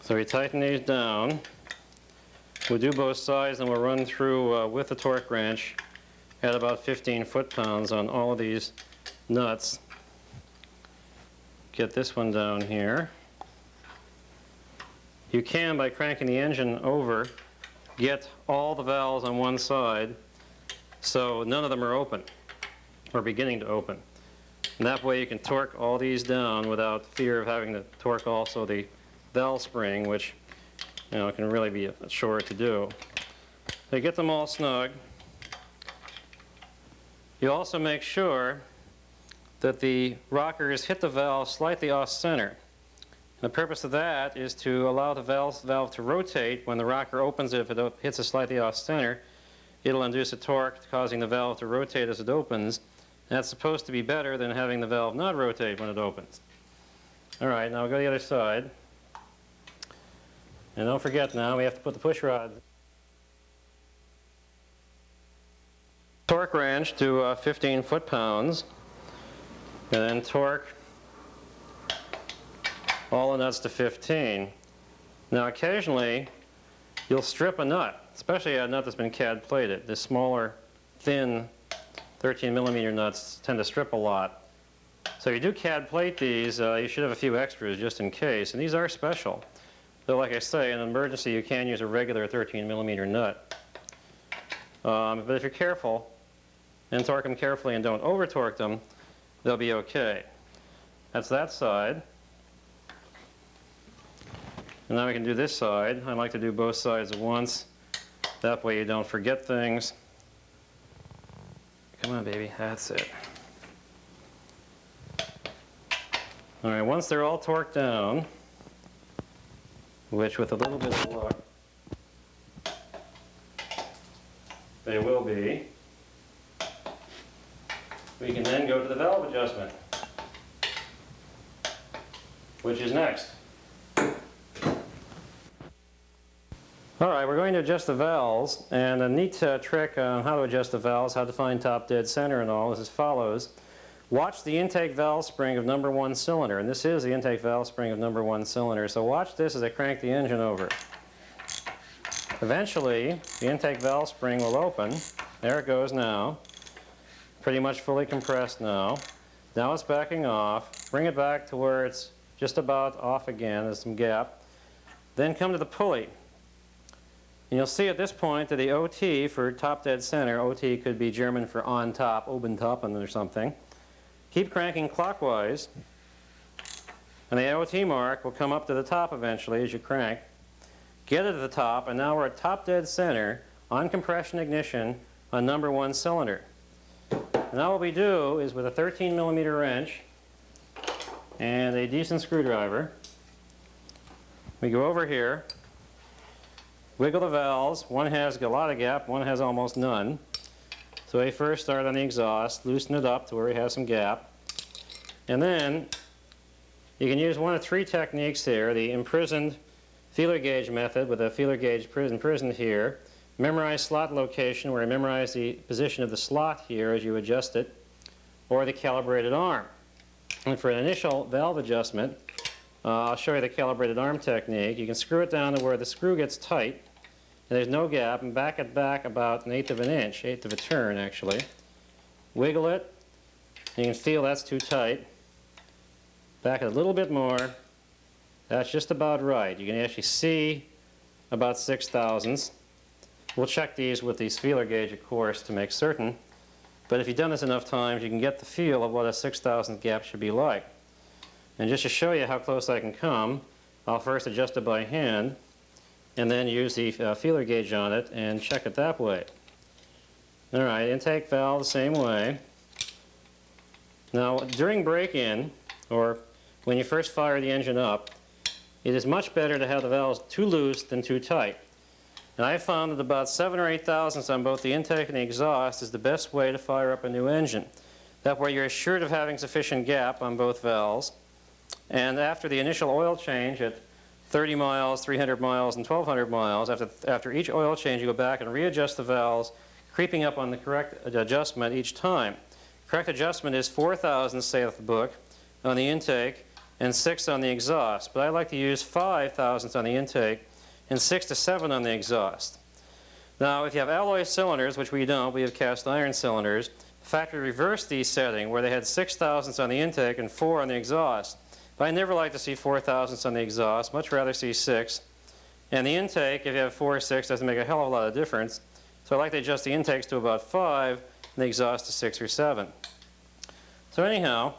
So we tighten these down. We'll do both sides and we'll run through with the torque wrench at about 15 foot-pounds on all of these nuts. Get this one down here. You can, by cranking the engine over, get all the valves on one side so none of them are open or beginning to open. And that way you can torque all these down without fear of having to torque also the valve spring, which can really be a chore to do. So you get them all snug. You also make sure that the rockers hit the valve slightly off-center. The purpose of that is to allow the valve to rotate. When the rocker opens it, if it hits it slightly off-center, it'll induce a torque causing the valve to rotate as it opens. And that's supposed to be better than having the valve not rotate when it opens. All right, now we'll go to the other side. And don't forget now, we have to put the push rod. Torque wrench to 15 foot-pounds. And then torque all the nuts to 15. Now occasionally you'll strip a nut, especially a nut that's been CAD plated. The smaller, thin 13mm nuts tend to strip a lot. So if you do CAD plate these, you should have a few extras just in case. And these are special. Though like I say, in an emergency you can use a regular 13mm nut. But if you're careful and torque them carefully and don't over torque them, they'll be okay. That's that side. And now we can do this side. I like to do both sides at once. That way you don't forget things. Come on, baby. That's it. All right, once they're all torqued down, which with a little bit of luck, they will be, we can then go to the valve adjustment, which is next. All right, we're going to adjust the valves, and a neat trick on how to adjust the valves, how to find top dead center and all is as follows. Watch the intake valve spring of number 1 cylinder, and this is the intake valve spring of number 1 cylinder, so watch this as I crank the engine over. Eventually, the intake valve spring will open. There it goes now. Pretty much fully compressed now. Now it's backing off. Bring it back to where it's just about off again. There's some gap. Then come to the pulley. And you'll see at this point that the OT for top dead center, OT could be German for on top, oben toppen or something. Keep cranking clockwise, and the OT mark will come up to the top eventually as you crank. Get it to the top, and now we're at top dead center on compression ignition on number 1 cylinder. And now what we do is with a 13mm wrench and a decent screwdriver, we go over here, wiggle the valves. One has a lot of gap, one has almost none. So we first start on the exhaust, loosen it up to where we have some gap. And then you can use one of 3 techniques here, the imprisoned feeler gauge method with a feeler gauge imprisoned here. Memorize slot location, where you memorize the position of the slot here as you adjust it. or the calibrated arm. And for an initial valve adjustment, I'll show you the calibrated arm technique. You can screw it down to where the screw gets tight and there's no gap, and back it back about 1/8 of an inch, 1/8 of a turn actually. Wiggle it. You can feel that's too tight. Back it a little bit more. That's just about right. You can actually see about 6/1000ths. We'll check these with these feeler gauge, of course, to make certain. But if you've done this enough times, you can get the feel of what a 6/1000th gap should be like. And just to show you how close I can come, I'll first adjust it by hand and then use the feeler gauge on it and check it that way. All right, intake valve the same way. Now, during break-in, or when you first fire the engine up, it is much better to have the valves too loose than too tight. And I found that about 7 or 8/1000ths on both the intake and the exhaust is the best way to fire up a new engine. That way you're assured of having sufficient gap on both valves. And after the initial oil change at 30 miles, 300 miles, and 1200 miles, after each oil change you go back and readjust the valves, creeping up on the correct adjustment each time. Correct adjustment is 4/1000ths, saith the book, on the intake and 6 on the exhaust. But I like to use 5/1000ths on the intake and 6 to 7 on the exhaust. Now, if you have alloy cylinders, which we don't, we have cast iron cylinders, factory reversed these setting where they had 6/1000ths on the intake and 4 on the exhaust. But I never like to see 4/1000ths on the exhaust, much rather see 6. And the intake, if you have 4 or 6, doesn't make a hell of a lot of difference. So I like to adjust the intakes to about 5 and the exhaust to 6 or 7. So anyhow,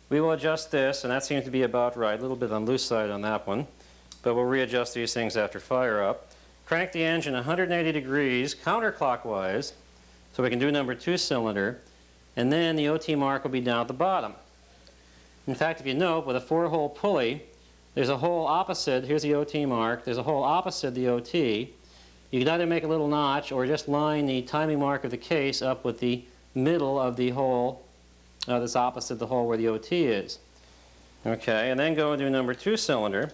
we will adjust this, and that seems to be about right, a little bit on the loose side on that one. But we'll readjust these things after fire up. Crank the engine 180 degrees counterclockwise so we can do number 2 cylinder, and then the OT mark will be down at the bottom. In fact, if you note, with a 4-hole pulley, there's a hole opposite, here's the OT mark, there's a hole opposite the OT. You can either make a little notch or just line the timing mark of the case up with the middle of the hole that's opposite the hole where the OT is. Okay, and then go and do number 2 cylinder.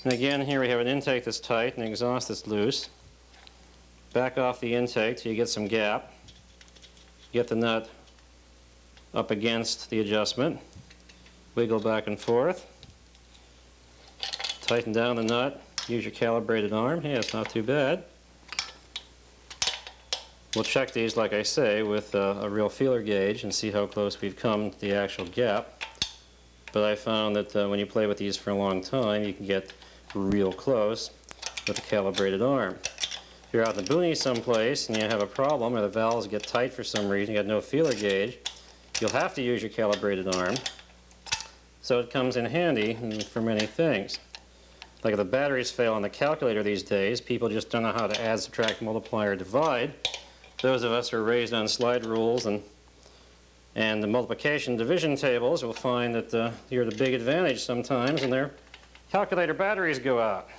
And again, here we have an intake that's tight and an exhaust that's loose. Back off the intake till you get some gap. Get the nut up against the adjustment. Wiggle back and forth. Tighten down the nut. Use your calibrated arm. Hey, it's not too bad. We'll check these, like I say, with a real feeler gauge and see how close we've come to the actual gap. But I found that when you play with these for a long time, you can get real close with a calibrated arm. If you're out in the boonies someplace and you have a problem or the valves get tight for some reason, you got no feeler gauge, you'll have to use your calibrated arm. So it comes in handy for many things. Like if the batteries fail on the calculator these days, people just don't know how to add, subtract, multiply, or divide. Those of us who are raised on slide rules and the multiplication division tables will find that you're the big advantage sometimes and their calculator batteries go out.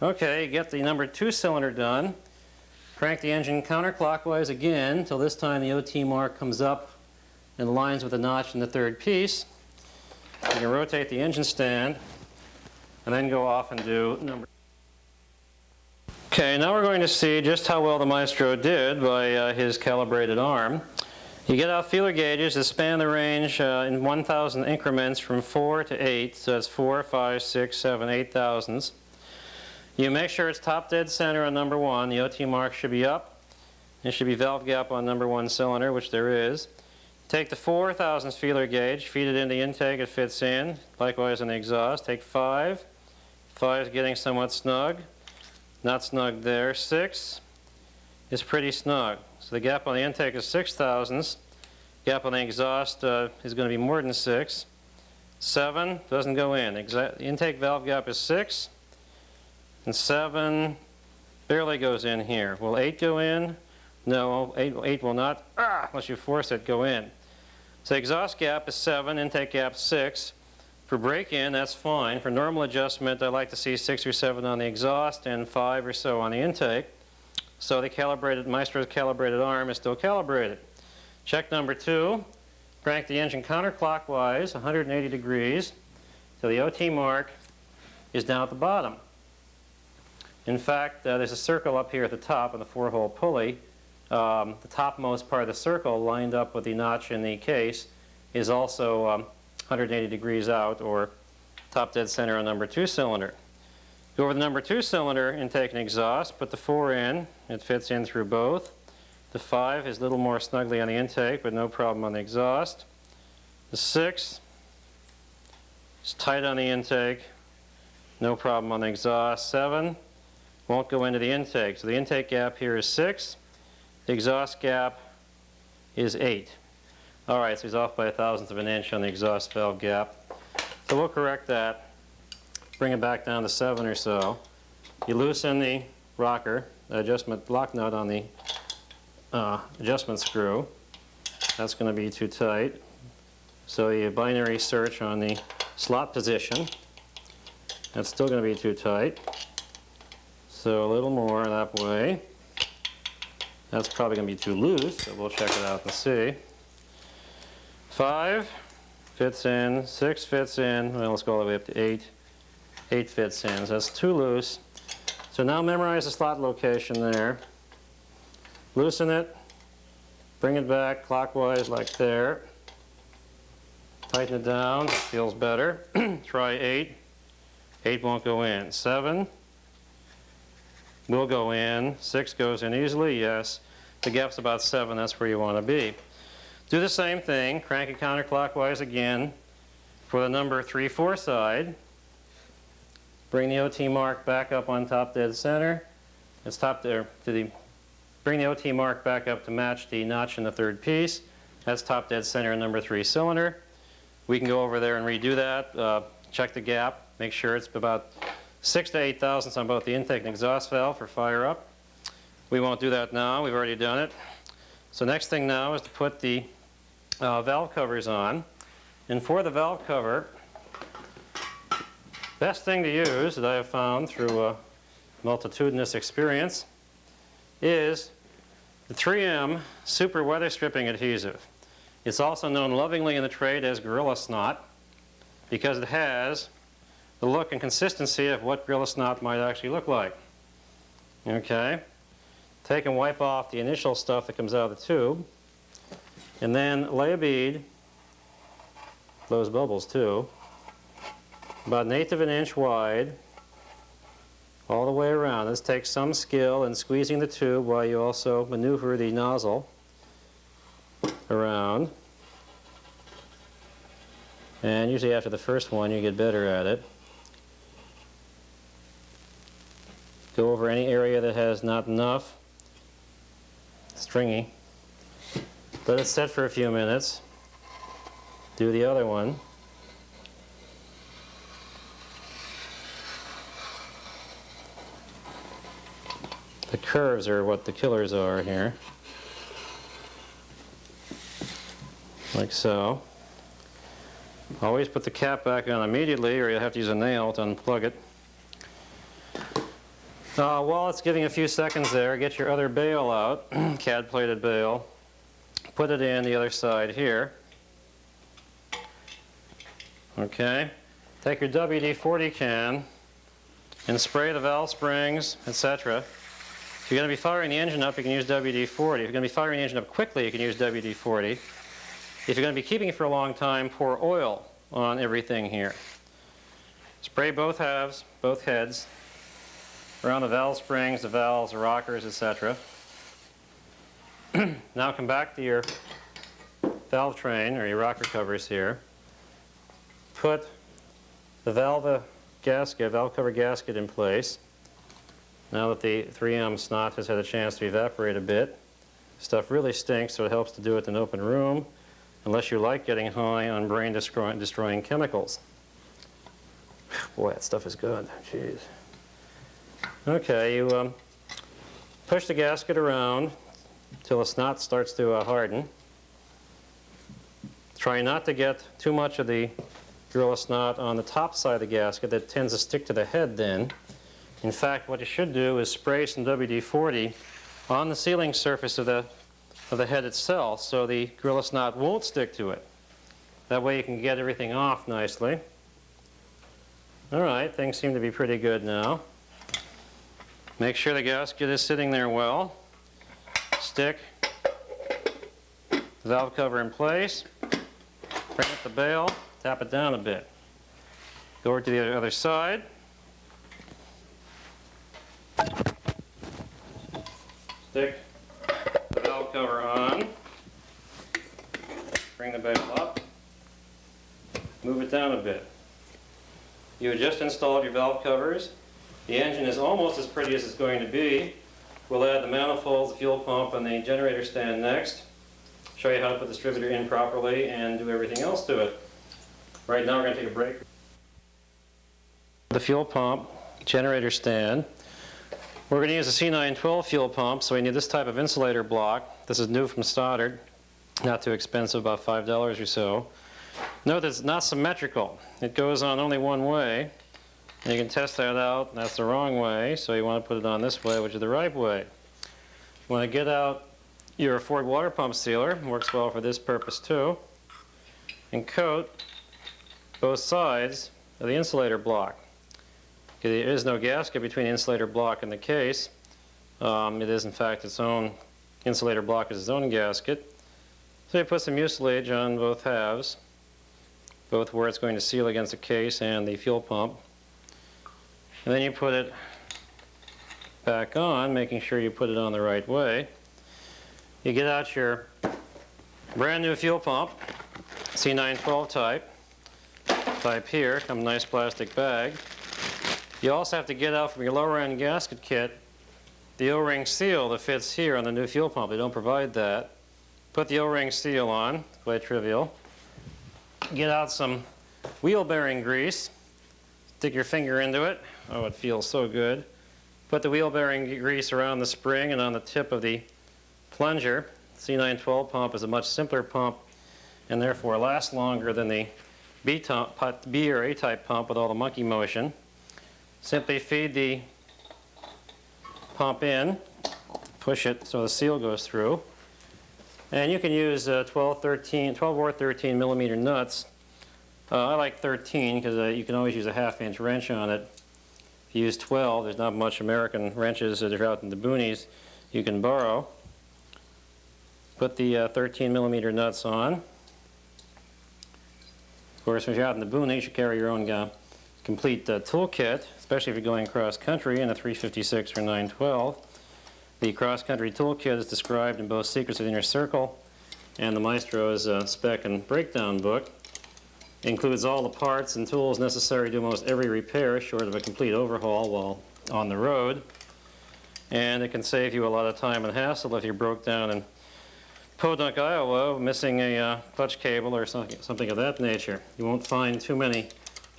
Okay, get the number 2 cylinder done. Crank the engine counterclockwise again until this time the OT mark comes up and aligns with the notch in the 3rd piece. You can rotate the engine stand and then go off and do number. Okay, now we're going to see just how well the Maestro did by his calibrated arm. You get out feeler gauges that span the range in 1,000 increments from 4 to 8, so that's 4, 5, 6, 7, 8/1000ths. You make sure it's top dead center on number 1. The OT mark should be up. There should be valve gap on number 1 cylinder, which there is. Take the 4/1000ths feeler gauge, feed it in the intake, it fits in. Likewise on the exhaust. Take 5. 5 is getting somewhat snug. Not snug there. 6 is pretty snug. So the gap on the intake is 6/1000ths. Gap on the exhaust is going to be more than 6. 7 doesn't go in. The intake valve gap is 6. And 7 barely goes in here. Will 8 go in? No, 8 will not, unless you force it, go in. So exhaust gap is 7, intake gap 6. For break-in, that's fine. For normal adjustment, I like to see 6 or 7 on the exhaust and 5 or so on the intake. So the Maestro's calibrated arm is still calibrated. Check number 2. Crank the engine counterclockwise, 180 degrees, so the OT mark is down at the bottom. In fact, there's a circle up here at the top of the 4-hole pulley the topmost part of the circle lined up with the notch in the case is also 180 degrees out, or top dead center on number 2 cylinder. Go over the number 2 cylinder intake and exhaust, put the 4 in, it fits in through both. The 5 is a little more snugly on the intake, but no problem on the exhaust. The 6 is tight on the intake, no problem on the exhaust. 7 won't go into the intake. So the intake gap here is 6. The exhaust gap is 8. All right, so he's off by a thousandth of an inch on the exhaust valve gap. So we'll correct that, bring it back down to 7 or so. You loosen the rocker, the adjustment lock nut on the adjustment screw. That's going to be too tight. So you binary search on the slot position. That's still going to be too tight. So a little more that way. That's probably going to be too loose, so we'll check it out and see. 5 fits in, 6 fits in, well, let's go all the way up to 8. 8 fits in, so that's too loose. So now memorize the slot location there. Loosen it, bring it back clockwise like there. Tighten it down, it feels better. Try 8. 8 won't go in. 7 will go in. 6 goes in easily, yes. The gap's about 7, that's where you want to be. Do the same thing, crank it counterclockwise again for the number 3/4 side. Bring the OT mark back up on top dead center. It's top there to the, bring the OT mark back up to match the notch in the 3rd piece. That's top dead center in number 3 cylinder. We can go over there and redo that, check the gap, make sure it's about 6 to 8 thousandths on both the intake and exhaust valve for fire up. We won't do that now, we've already done it. So next thing now is to put the valve covers on. And for the valve cover, best thing to use that I have found through a multitudinous experience is the 3M Super Weather Stripping Adhesive. It's also known lovingly in the trade as Gorilla Snot because it has the look and consistency of what Gorilla Snot might actually look like. Okay? Take and wipe off the initial stuff that comes out of the tube, and then lay a bead, blows bubbles too, about 1/8 of an inch wide, all the way around. This takes some skill in squeezing the tube while you also maneuver the nozzle around. And usually after the first one you get better at it. Go over any area that has not enough. Stringy. Let it set for a few minutes. Do the other one. The curves are what the killers are here. Like so. Always put the cap back on immediately or you'll have to use a nail to unplug it. While it's giving a few seconds there, get your other bail out, CAD plated bail. Put it in the other side here. Okay. Take your WD-40 can and spray the valve springs, etc. If you're going to be firing the engine up, you can use WD-40. If you're going to be firing the engine up quickly, you can use WD-40. If you're going to be keeping it for a long time, pour oil on everything here. Spray both halves, both heads, around the valve springs, the valves, the rockers, etc. Now come back to your valve train, or your rocker covers here. Put the valve cover gasket in place. Now that the 3M snot has had a chance to evaporate a bit. Stuff really stinks, so it helps to do it in an open room, unless you like getting high on brain-destroying chemicals. Boy, that stuff is good. Jeez. Okay, you push the gasket around until the snot starts to harden. Try not to get too much of the Gorilla Snot on the top side of the gasket. That tends to stick to the head then. In fact, what you should do is spray some WD-40 on the sealing surface of the head itself so the Gorilla Snot won't stick to it. That way you can get everything off nicely. All right, things seem to be pretty good now. Make sure the gasket is sitting there well. Stick the valve cover in place, bring up the bail, tap it down a bit. Go over to the other side. Stick the valve cover on, bring the bail up, move it down a bit. You have just installed your valve covers. The engine is almost as pretty as it's going to be. We'll add the manifolds, the fuel pump, and the generator stand next. Show you how to put the distributor in properly and do everything else to it. Right now we're going to take a break. The fuel pump, generator stand. We're going to use a C912 fuel pump, so we need this type of insulator block. This is new from Stoddard. Not too expensive, about $5 or so. Note that it's not symmetrical. It goes on only one way. And you can test that out. That's the wrong way, so you want to put it on this way, which is the right way. You want to get out your Ford water pump sealer. Works well for this purpose too. And coat both sides of the insulator block. There is no gasket between the insulator block and the case. It is in fact its own insulator block is its own gasket. So you put some mucilage on both halves, both where it's going to seal against the case and the fuel pump. And then you put it back on, making sure you put it on the right way. You get out your brand new fuel pump, C912 type here, come nice plastic bag. You also have to get out from your lower end gasket kit the O-ring seal that fits here on the new fuel pump. They don't provide that. Put the O-ring seal on, quite trivial. Get out some wheel bearing grease. Stick your finger into it. Oh, it feels so good. Put the wheel bearing grease around the spring and on the tip of the plunger. C912 pump is a much simpler pump and therefore lasts longer than the B or A-type pump with all the monkey motion. Simply feed the pump in, push it so the seal goes through. And you can use 12 or 13 millimeter nuts. I like 13 because you can always use a half-inch wrench on it. If you use 12, there's not much American wrenches that are out in the boonies you can borrow. Put the 13 millimeter nuts on. Of course, when you're out in the boonies, you carry your own complete toolkit, especially if you're going cross-country in a 356 or 912. The cross-country toolkit is described in both Secrets of the Inner Circle and the Maestros spec and breakdown book. It includes all the parts and tools necessary to do almost every repair short of a complete overhaul while on the road. And it can save you a lot of time and hassle if you broke down in Podunk, Iowa, missing a clutch cable or something of that nature. You won't find too many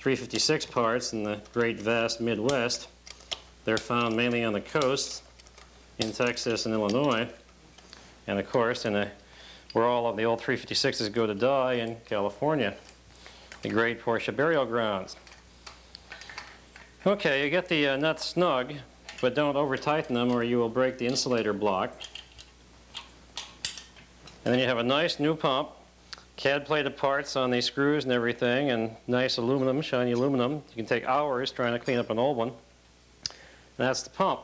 356 parts in the great vast Midwest. They're found mainly on the coast in Texas and Illinois, and of course where all of the old 356s go to die in California, the great Porsche burial grounds. Okay, you get the nuts snug, but don't over tighten them or you will break the insulator block. And then you have a nice new pump, CAD plated parts on these screws and everything, and nice aluminum, shiny aluminum. You can take hours trying to clean up an old one. And that's the pump.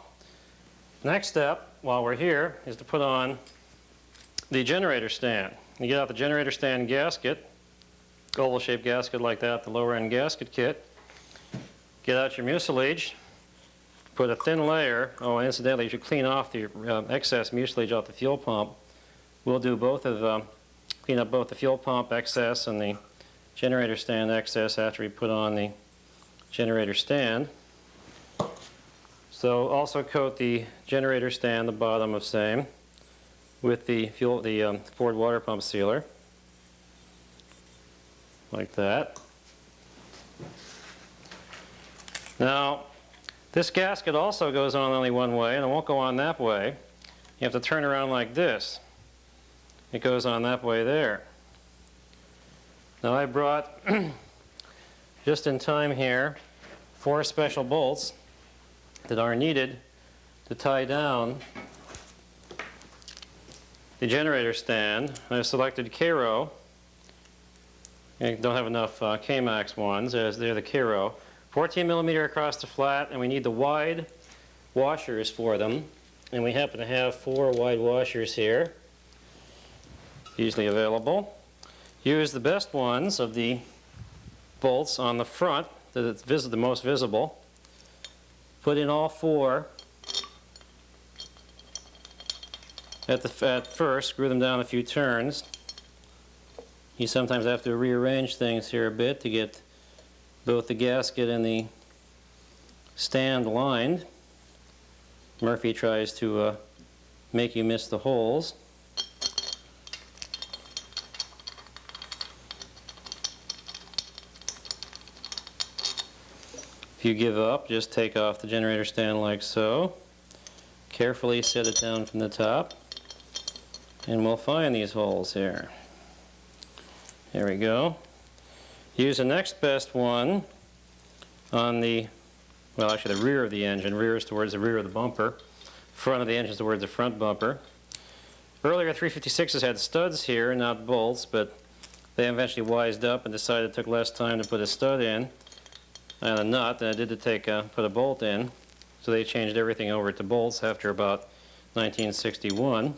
Next step, while we're here, is to put on the generator stand. You get out the generator stand gasket, oval-shaped gasket like that, the lower end gasket kit. Get out your mucilage, put a thin layer. Oh, incidentally, you should clean off the excess mucilage off the fuel pump. We'll do both of clean up both the fuel pump excess and the generator stand excess after we put on the generator stand. So also coat the generator stand, the bottom of same, with the Ford water pump sealer, like that. Now, this gasket also goes on only one way, and it won't go on that way. You have to turn around like this. It goes on that way there. Now I brought, just in time here, 4 special bolts that are needed to tie down the generator stand. I've selected Cairo. I don't have enough K-Max ones, as they're the Cairo. 14 millimeter across the flat, and we need the wide washers for them. and we happen to have 4 wide washers here, easily available. Use the best ones of the bolts on the front that it's the most visible. Put in all 4 at first, screw them down a few turns. You sometimes have to rearrange things here a bit to get both the gasket and the stand lined. Murphy tries to make you miss the holes. If you give up, just take off the generator stand like so. Carefully set it down from the top, and we'll find these holes here. There we go. Use the next best one on the, well, actually the rear of the engine. Rear is towards the rear of the bumper. Front of the engine is towards the front bumper. Earlier 356s had studs here, not bolts, but they eventually wised up and decided it took less time to put a stud in and a nut than it did to put a bolt in. So they changed everything over to bolts after about 1961.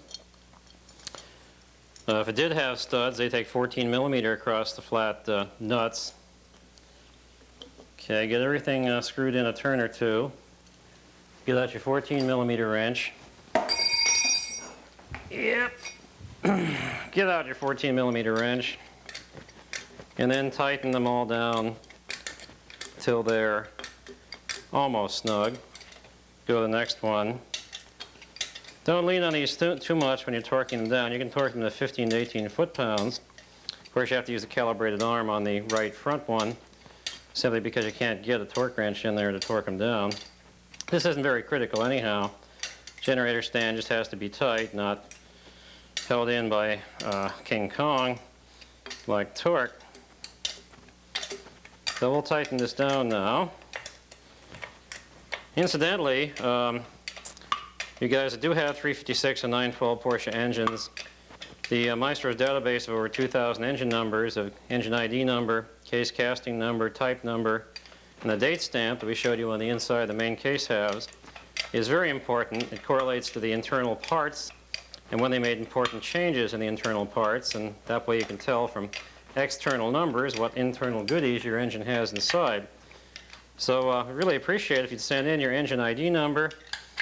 If it did have studs, they take 14 millimeter across the flat nuts. Okay, get everything screwed in a turn or two. Get out your 14 millimeter wrench. Yep. Get out your 14 millimeter wrench. And then tighten them all down till they're almost snug. Go to the next one. Don't lean on these too much when you're torquing them down. You can torque them to 15 to 18 foot-pounds. Of course, you have to use a calibrated arm on the right front one, simply because you can't get a torque wrench in there to torque them down. This isn't very critical anyhow. Generator stand just has to be tight, not held in by King Kong like torque. So we'll tighten this down now. Incidentally, you guys that do have 356 and 912 Porsche engines, the Maestros database of over 2,000 engine numbers, of engine ID number, case casting number, type number, and the date stamp that we showed you on the inside of the main case halves is very important. It correlates to the internal parts and when they made important changes in the internal parts, and that way you can tell from external numbers what internal goodies your engine has inside. So I really appreciate it if you'd send in your engine ID number,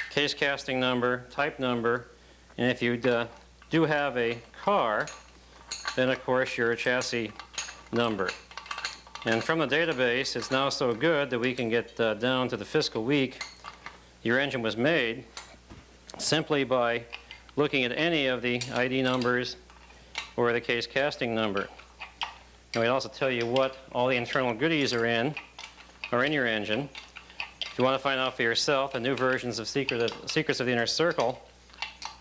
case casting number, type number, and if you do have a car, then of course your chassis number. And from the database, it's now so good that we can get down to the fiscal week your engine was made simply by looking at any of the ID numbers or the case casting number. And we also tell you what all the internal goodies are in your engine. If you want to find out for yourself, the new versions of Secrets of the Inner Circle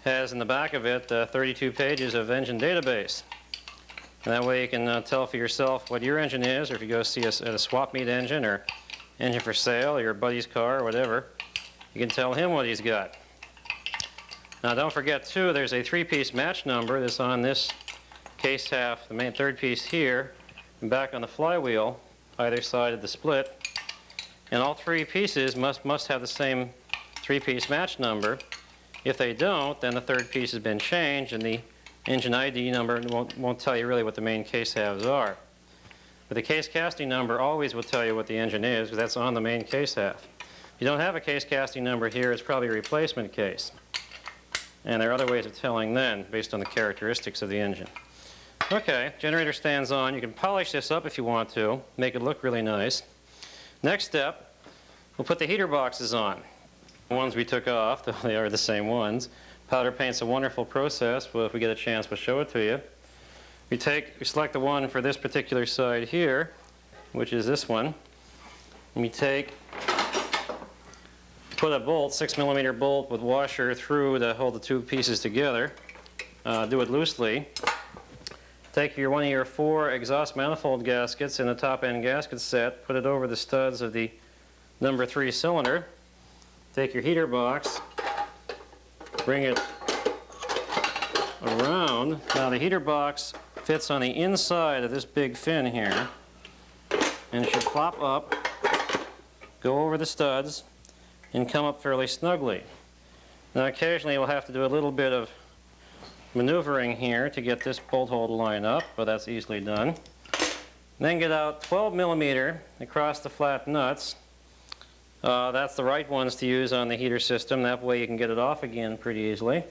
has in the back of it 32 pages of engine database. And that way you can tell for yourself what your engine is, or if you go see us at a swap meet engine or engine for sale or your buddy's car or whatever, you can tell him what he's got. Now don't forget too, there's a 3-piece match number that's on this case half, the main third piece here, and back on the flywheel, either side of the split. And all 3 pieces must have the same 3-piece match number. If they don't, then the third piece has been changed and the engine ID number won't tell you really what the main case halves are. But the case casting number always will tell you what the engine is, because that's on the main case half. If you don't have a case casting number here, it's probably a replacement case. And there are other ways of telling then, based on the characteristics of the engine. Okay, generator stands on. You can polish this up if you want to, make it look really nice. Next step, we'll put the heater boxes on. The ones we took off, they are the same ones. Powder paint's a wonderful process. Well, if we get a chance, we'll show it to you. We select the one for this particular side here, which is this one. And we put a bolt, 6 millimeter bolt with washer through to hold the 2 pieces together. Do it loosely. Take one of your 4 exhaust manifold gaskets in the top end gasket set, put it over the studs of the number 3 cylinder. Take your heater box, bring it around. Now the heater box fits on the inside of this big fin here, and it should plop up, go over the studs, and come up fairly snugly. Now occasionally we'll have to do a little bit of maneuvering here to get this bolt hole to line up, but that's easily done. Then get out 12 millimeter across the flat nuts. That's the right ones to use on the heater system. That way you can get it off again pretty easily.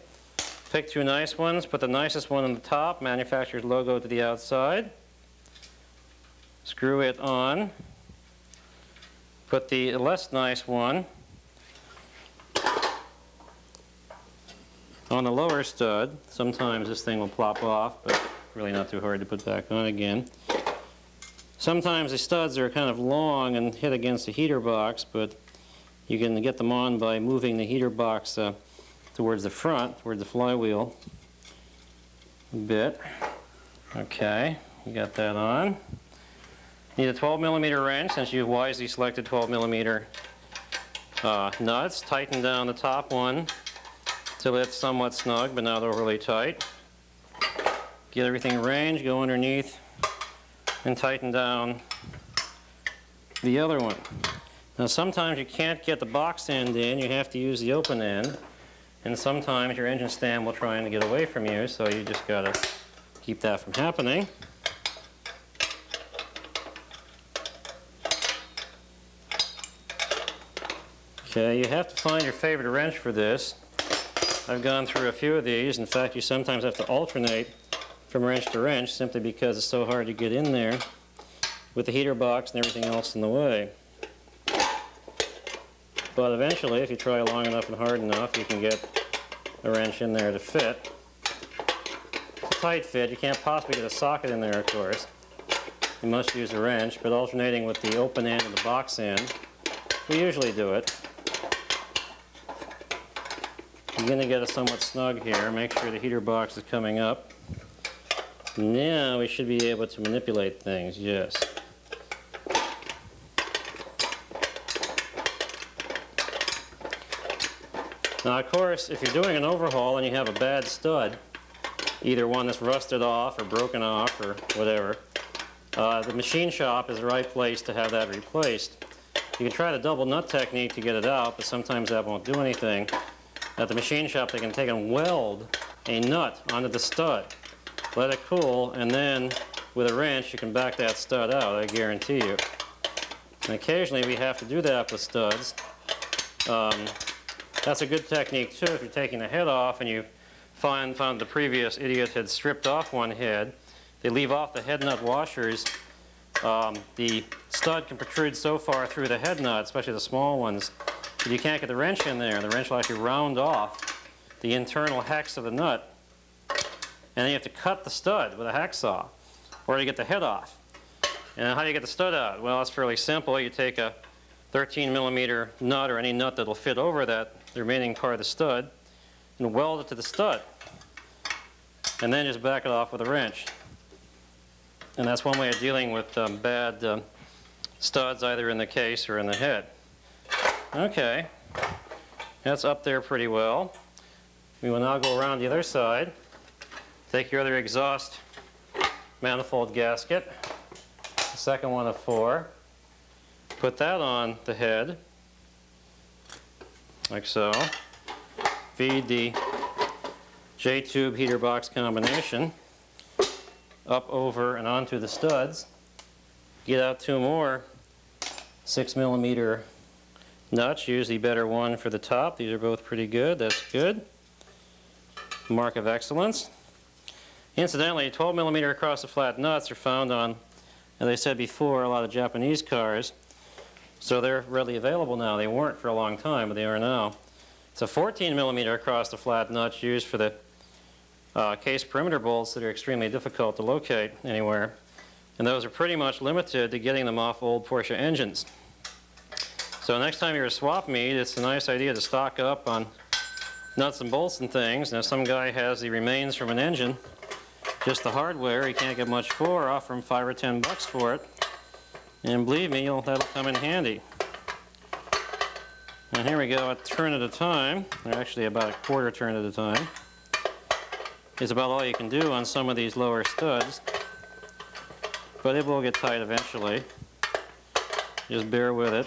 Pick two nice ones, put the nicest one on the top, manufacturer's logo to the outside. Screw it on. Put the less nice one on the lower stud. Sometimes this thing will plop off, but really not too hard to put back on again. Sometimes the studs are kind of long and hit against the heater box, but you can get them on by moving the heater box towards the front, towards the flywheel a bit. Okay, you got that on. Need a 12 millimeter wrench, since you've wisely selected 12 millimeter nuts. Tighten down the top one till it's somewhat snug, but not overly tight. Get everything arranged, go underneath, and tighten down the other one. Now sometimes you can't get the box end in, you have to use the open end. And sometimes your engine stand will try and get away from you, so you just got to keep that from happening. Okay, you have to find your favorite wrench for this. I've gone through a few of these. In fact, you sometimes have to alternate from wrench to wrench simply because it's so hard to get in there with the heater box and everything else in the way. But eventually, if you try long enough and hard enough, you can get a wrench in there to fit. It's a tight fit. You can't possibly get a socket in there, of course. You must use a wrench, but alternating with the open end and the box end, we usually do it. You're going to get it somewhat snug here. Make sure the heater box is coming up. Now we should be able to manipulate things, yes. Now, of course, if you're doing an overhaul and you have a bad stud, either one that's rusted off or broken off or whatever, the machine shop is the right place to have that replaced. You can try the double nut technique to get it out, but sometimes that won't do anything. At the machine shop, they can take and weld a nut onto the stud, let it cool, and then with a wrench you can back that stud out, I guarantee you. And occasionally we have to do that with studs. That's a good technique too if you're taking the head off and you found the previous idiot had stripped off one head. They leave off the head nut washers. The stud can protrude so far through the head nut, especially the small ones, that you can't get the wrench in there. The wrench will actually round off the internal hex of the nut. And then you have to cut the stud with a hacksaw, or you get the head off. And how do you get the stud out? Well, it's fairly simple. You take a 13 millimeter nut, or any nut that'll fit over the remaining part of the stud, and weld it to the stud. And then just back it off with a wrench. And that's one way of dealing with bad studs, either in the case or in the head. Okay, that's up there pretty well. We will now go around the other side. Take your other exhaust manifold gasket, the second one of 4. Put that on the head, like so. Feed the J-tube heater box combination up, over, and onto the studs. Get out 2 more 6 millimeter nuts. Use the better one for the top. These are both pretty good. That's good. Mark of excellence. Incidentally, 12 millimeter across the flat nuts are found on, as I said before, a lot of Japanese cars. So they're readily available now. They weren't for a long time, but they are now. It's a 14 millimeter across the flat nuts used for the case perimeter bolts that are extremely difficult to locate anywhere. And those are pretty much limited to getting them off old Porsche engines. So next time you're a swap meet, it's a nice idea to stock up on nuts and bolts and things. Now, if some guy has the remains from an engine, just the hardware, he can't get much for, offer him $5 or $10 for it. And believe me, that'll come in handy. And here we go, a turn at a time, or actually about a quarter turn at a time, is about all you can do on some of these lower studs. But it will get tight eventually. Just bear with it.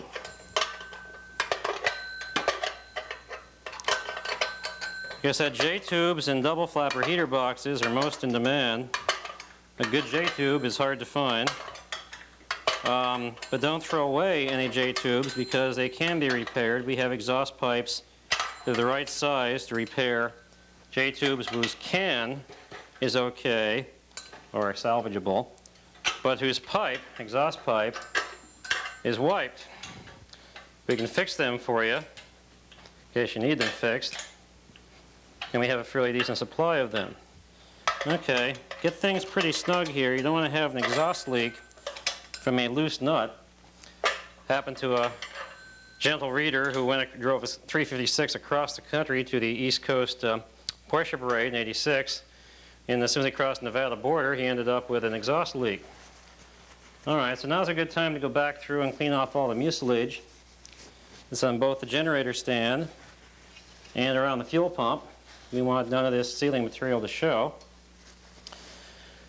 Like I said, J-tubes and double flapper heater boxes are most in demand. A good J-tube is hard to find. But don't throw away any J-tubes because they can be repaired. We have exhaust pipes that are the right size to repair J-tubes whose can is okay or salvageable, but whose pipe, exhaust pipe, is wiped. We can fix them for you in case you need them fixed, and we have a fairly decent supply of them. Okay, get things pretty snug here. You don't want to have an exhaust leak from a loose nut. Happened to a gentle reader who drove a 356 across the country to the East Coast Porsche Parade in '86. And as soon as he crossed the Nevada border, he ended up with an exhaust leak. All right, so now's a good time to go back through and clean off all the mucilage. It's on both the generator stand and around the fuel pump. We want none of this sealing material to show.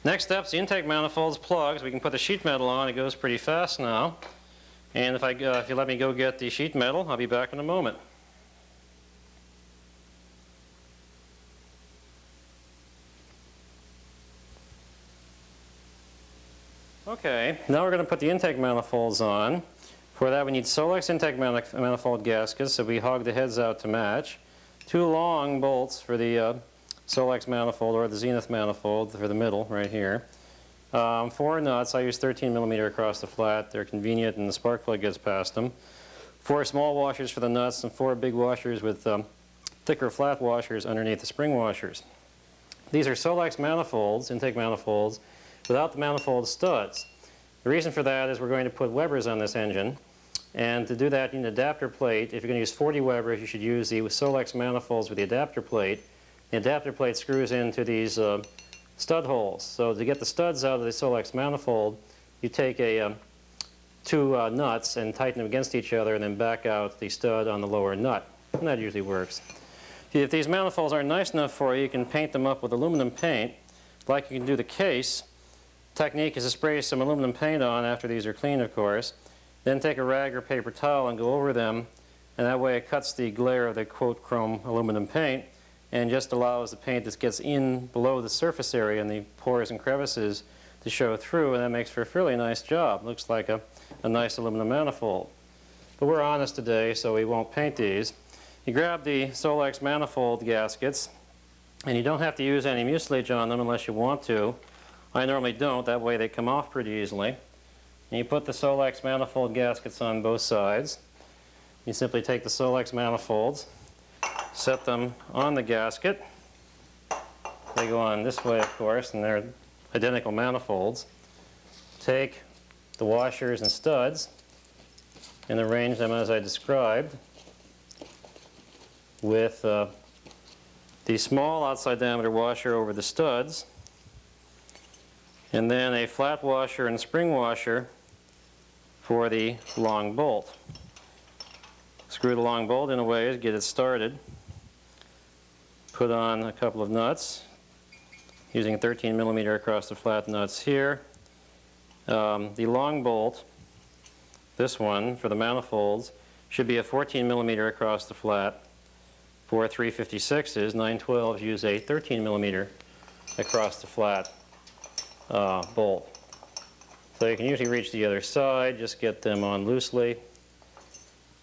Next step's the intake manifolds, plugs. We can put the sheet metal on. It goes pretty fast now. And if you let me go get the sheet metal, I'll be back in a moment. Okay, now we're going to put the intake manifolds on. For that we need Solex intake manifold gaskets, so we hog the heads out to match. 2 long bolts for the Solex manifold or the Zenith manifold for the middle right here. 4 nuts. I use 13 millimeter across the flat. They're convenient and the spark plug gets past them. 4 small washers for the nuts and 4 big washers with thicker flat washers underneath the spring washers. These are Solex manifolds, intake manifolds, without the manifold studs. The reason for that is we're going to put Webers on this engine, and to do that you need an adapter plate. If you're going to use 40 Webers, you should use the Solex manifolds with the adapter plate. The adapter plate screws into these stud holes. So to get the studs out of the Solex manifold, you take 2 nuts and tighten them against each other and then back out the stud on the lower nut. And that usually works. If these manifolds aren't nice enough for you, you can paint them up with aluminum paint, like you can do the case. Technique is to spray some aluminum paint on after these are cleaned, of course. Then take a rag or paper towel and go over them, and that way it cuts the glare of the quote chrome aluminum paint and just allows the paint that gets in below the surface area and the pores and crevices to show through, and that makes for a fairly nice job. Looks like a nice aluminum manifold. But we're honest today, so we won't paint these. You grab the Solex manifold gaskets, and you don't have to use any mucilage on them unless you want to. I normally don't, that way they come off pretty easily. And you put the Solex manifold gaskets on both sides. You simply take the Solex manifolds, set them on the gasket. They go on this way, of course, and they're identical manifolds. Take the washers and studs and arrange them as I described, with the small outside diameter washer over the studs, and then a flat washer and spring washer for the long bolt. Screw the long bolt in a way to get it started. Put on a couple of nuts, using 13 millimeter across the flat nuts here. The long bolt, this one for the manifolds, should be a 14 millimeter across the flat. For 356s, 912s use a 13 millimeter across the flat bolt. So you can usually reach the other side, just get them on loosely.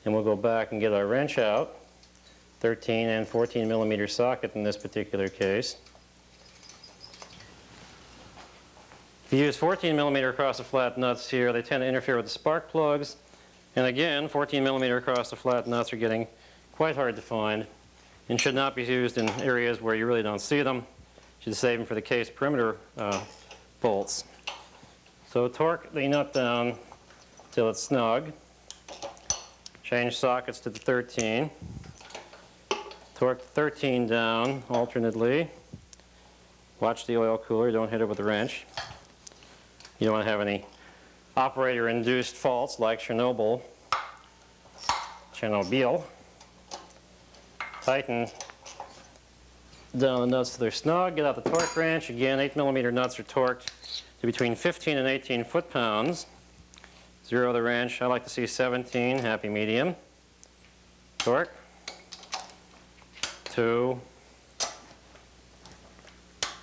And we'll go back and get our wrench out. 13 and 14 millimeter socket in this particular case. If you use 14 millimeter across the flat nuts here, they tend to interfere with the spark plugs. And again, 14 millimeter across the flat nuts are getting quite hard to find and should not be used in areas where you really don't see them. You should save them for the case perimeter bolts. So torque the nut down till it's snug. Change sockets to the 13. Torque the 13 down alternately. Watch the oil cooler, don't hit it with a wrench. You don't want to have any operator-induced faults like Chernobyl. Tighten down the nuts so they're snug. Get out the torque wrench. Again, 8 millimeter nuts are torqued to between 15 and 18 foot-pounds. Zero the wrench. I like to see 17, happy medium. Torque. 2,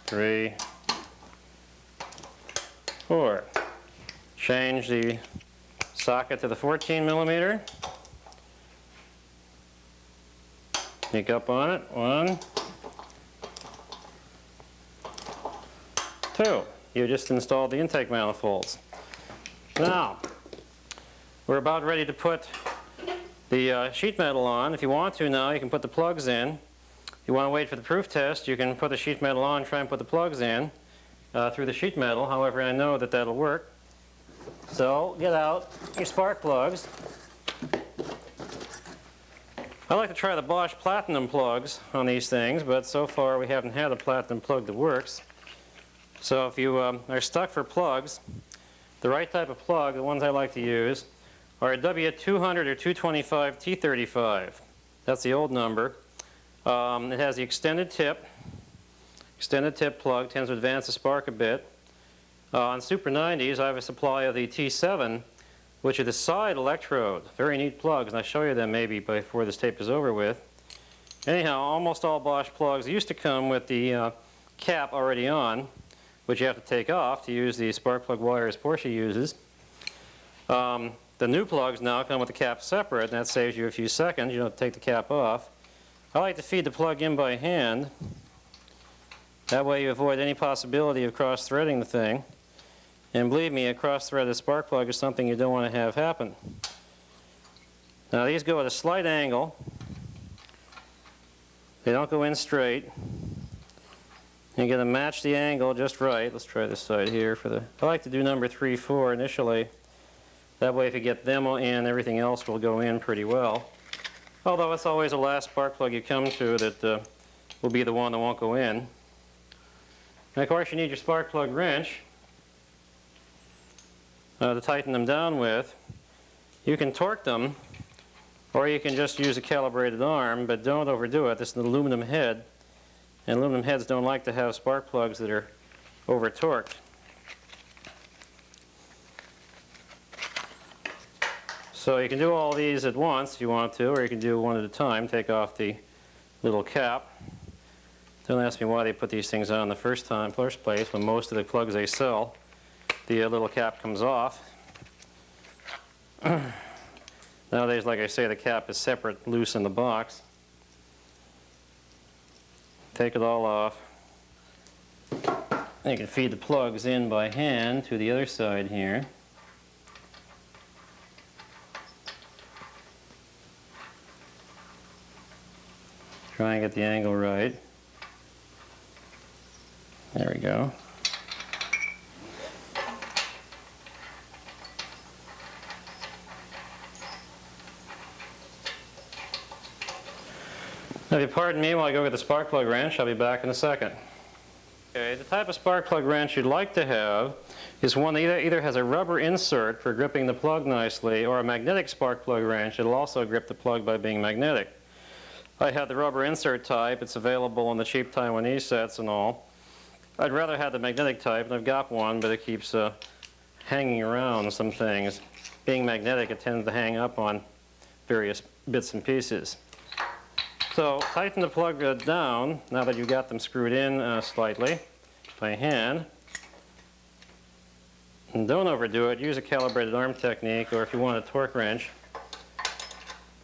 3, 4. Change the socket to the 14 millimeter. Sneak up on it. 1, 2. You just installed the intake manifolds. Now, we're about ready to put the sheet metal on. If you want to now, you can put the plugs in. If you want to wait for the proof test, you can put the sheet metal on and try and put the plugs in through the sheet metal. However, I know that that'll work. So, get out your spark plugs. I like to try the Bosch Platinum plugs on these things, but so far we haven't had a Platinum plug that works. So if you are stuck for plugs, the right type of plug, the ones I like to use, are a W200 or 225 T35. That's the old number. It has the extended tip plug, tends to advance the spark a bit. On Super 90s, I have a supply of the T7, which are the side electrode. Very neat plugs, and I'll show you them maybe before this tape is over with. Anyhow, almost all Bosch plugs used to come with the cap already on, which you have to take off to use the spark plug wires Porsche uses. The new plugs now come with the cap separate, and that saves you a few seconds. You don't have to take the cap off. I like to feed the plug in by hand. That way you avoid any possibility of cross-threading the thing. And believe me, a cross-threaded spark plug is something you don't want to have happen. Now these go at a slight angle. They don't go in straight. You're going to match the angle just right. Let's try this side here for the... I like to do number 3, 4 initially. That way if you get them in, everything else will go in pretty well. Although it's always the last spark plug you come to that will be the one that won't go in. And of course you need your spark plug wrench to tighten them down with. You can torque them, or you can just use a calibrated arm, but don't overdo it. This is an aluminum head, and aluminum heads don't like to have spark plugs that are over torqued. So you can do all these at once if you want to, or you can do one at a time. Take off the little cap. Don't ask me why they put these things on the first place when most of the plugs they sell, the little cap comes off. Nowadays, like I say, the cap is separate, loose in the box. Take it all off. And you can feed the plugs in by hand to the other side here. Try and get the angle right. There we go. Now, if you pardon me while I go get the spark plug wrench, I'll be back in a second. Okay, the type of spark plug wrench you'd like to have is one that either has a rubber insert for gripping the plug nicely, or a magnetic spark plug wrench. It'll also grip the plug by being magnetic. I have the rubber insert type. It's available in the cheap Taiwanese sets and all. I'd rather have the magnetic type, and I've got one, but it keeps hanging around some things. Being magnetic, it tends to hang up on various bits and pieces. So tighten the plug down, now that you've got them screwed in slightly, by hand. And don't overdo it. Use a calibrated arm technique, or if you want a torque wrench,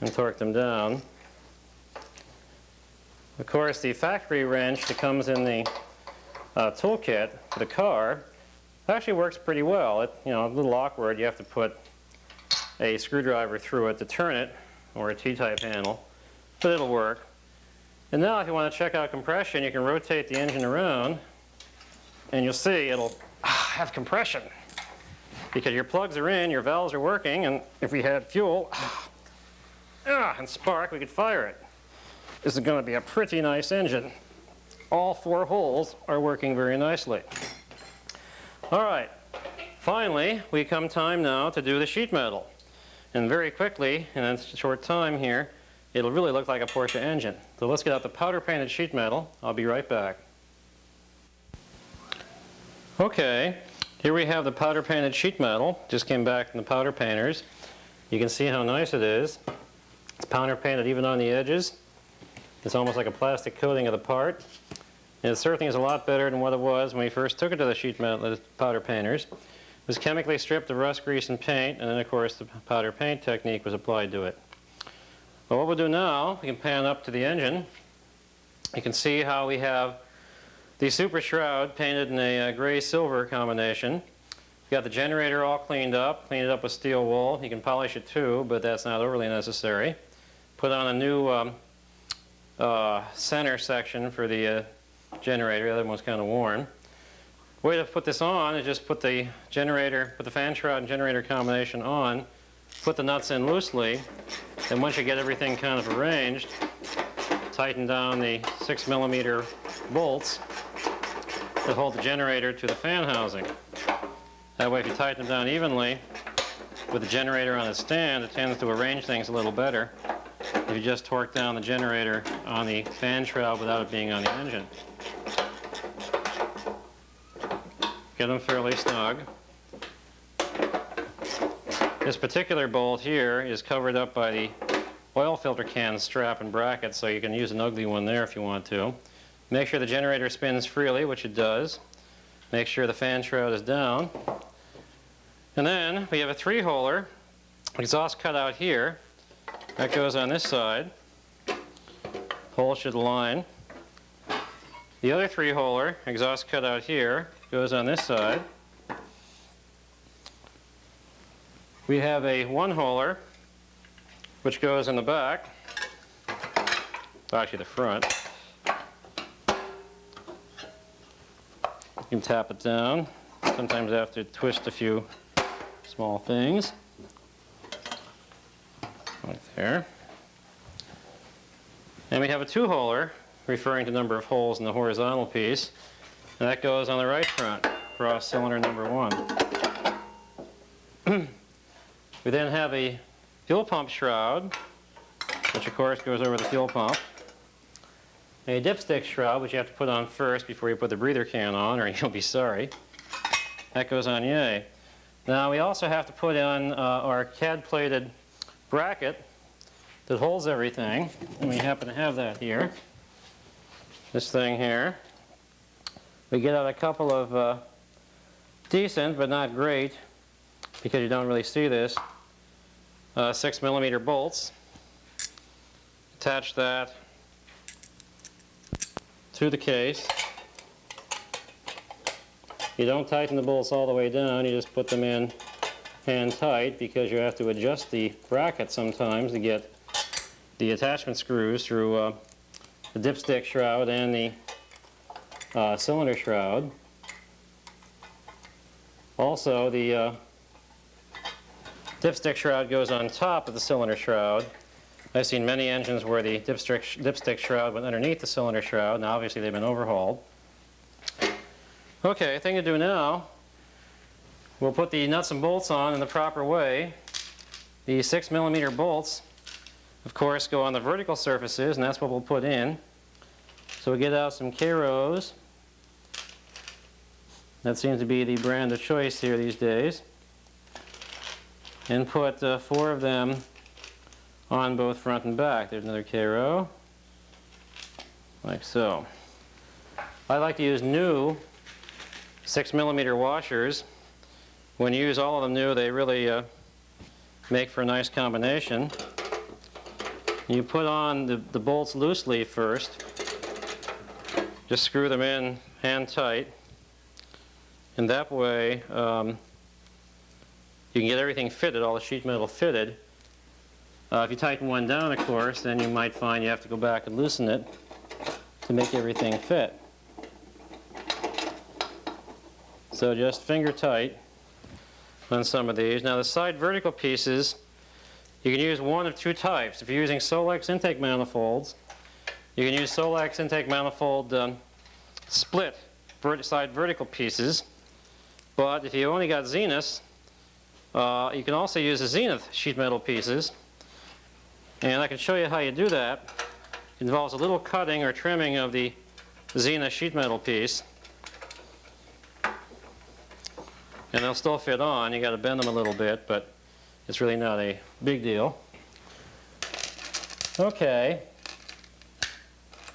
and torque them down. Of course, the factory wrench that comes in the toolkit for the car actually works pretty well. A little awkward. You have to put a screwdriver through it to turn it, or a T-type handle, but it'll work. And now if you want to check out compression, you can rotate the engine around, and you'll see it'll have compression. Because your plugs are in, your valves are working, and if we had fuel and spark, we could fire it. This is going to be a pretty nice engine. All 4 holes are working very nicely. All right, finally, we come time now to do the sheet metal. And very quickly, in a short time here, it'll really look like a Porsche engine. So let's get out the powder painted sheet metal. I'll be right back. Okay, here we have the powder painted sheet metal. Just came back from the powder painters. You can see how nice it is. It's powder painted even on the edges. It's almost like a plastic coating of the part. And it certainly is a lot better than what it was when we first took it to the the powder painters. It was chemically stripped of rust, grease, and paint, and then of course the powder paint technique was applied to it. Well, what we'll do now, we can pan up to the engine. You can see how we have the super shroud painted in a gray-silver combination. We've got the generator all cleaned it up with steel wool. You can polish it too, but that's not overly necessary. Put on a new center section for the generator. The other one's kind of worn. The way to put this on is just put the fan shroud and generator combination on, put the nuts in loosely, and once you get everything kind of arranged, tighten down the 6mm bolts that hold the generator to the fan housing. That way, if you tighten them down evenly with the generator on its stand, it tends to arrange things a little better if you just torque down the generator on the fan shroud without it being on the engine. Get them fairly snug. This particular bolt here is covered up by the oil filter can strap and bracket, so you can use an ugly one there if you want to. Make sure the generator spins freely, which it does. Make sure the fan shroud is down. And then we have a 3-holer exhaust cutout here. That goes on this side. Hole should align. The other 3-holer exhaust cutout here goes on this side. We have a 1-holer which goes in the back, actually the front. You can tap it down. Sometimes I have to twist a few small things. Right there. And we have a 2-holer, referring to number of holes in the horizontal piece. And that goes on the right front, across cylinder number 1. We then have a fuel pump shroud, which of course goes over the fuel pump. A dipstick shroud, which you have to put on first before you put the breather can on, or you'll be sorry. That goes on yay. Now we also have to put on our CAD-plated bracket that holds everything, and we happen to have that here. This thing here. We get out a couple of decent, but not great, because you don't really see this, 6mm bolts. Attach that to the case. You don't tighten the bolts all the way down, you just put them in hand tight, because you have to adjust the bracket sometimes to get the attachment screws through the dipstick shroud and the cylinder shroud. Also, the dipstick shroud goes on top of the cylinder shroud. I've seen many engines where the dipstick shroud went underneath the cylinder shroud. Now obviously they've been overhauled. Okay, thing to do now, we'll put the nuts and bolts on in the proper way. The 6mm bolts, of course, go on the vertical surfaces, and that's what we'll put in. So we get out some K-Rows. That seems to be the brand of choice here these days. And put 4 of them on both front and back. There's another K-Row, like so. I like to use new 6mm washers. When you use all of them new, they really make for a nice combination. You put on the bolts loosely first. Just screw them in hand tight. And that way you can get everything fitted, all the sheet metal fitted. If you tighten one down, of course, then you might find you have to go back and loosen it to make everything fit. So just finger tight on some of these. Now the side vertical pieces, you can use one of 2 types. If you're using Solex intake manifolds, you can use Solex intake manifold split side vertical pieces. But if you only got Zenith, you can also use the Zenith sheet metal pieces. And I can show you how you do that. It involves a little cutting or trimming of the Zenith sheet metal piece. And they'll still fit on. You got to bend them a little bit, but it's really not a big deal. Okay.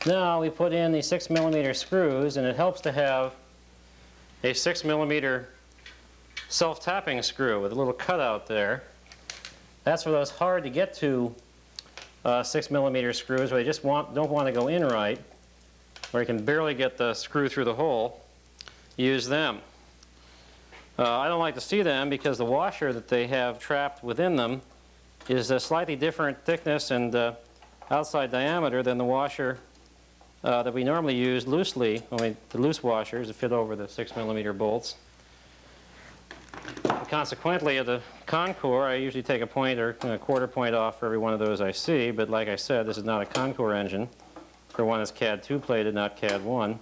Now we put in the 6mm screws, and it helps to have a 6mm self-tapping screw with a little cutout there. That's for those hard to get to 6mm screws where they just don't want to go in right, or you can barely get the screw through the hole. Use them. I don't like to see them because the washer that they have trapped within them is a slightly different thickness and outside diameter than the washer that we normally use loosely, the loose washers that fit over the 6mm bolts. Consequently, at the Concours, I usually take a point or a quarter point off for every one of those I see, but like I said, this is not a Concours engine. For one, it's CAD 2 plated, not CAD 1.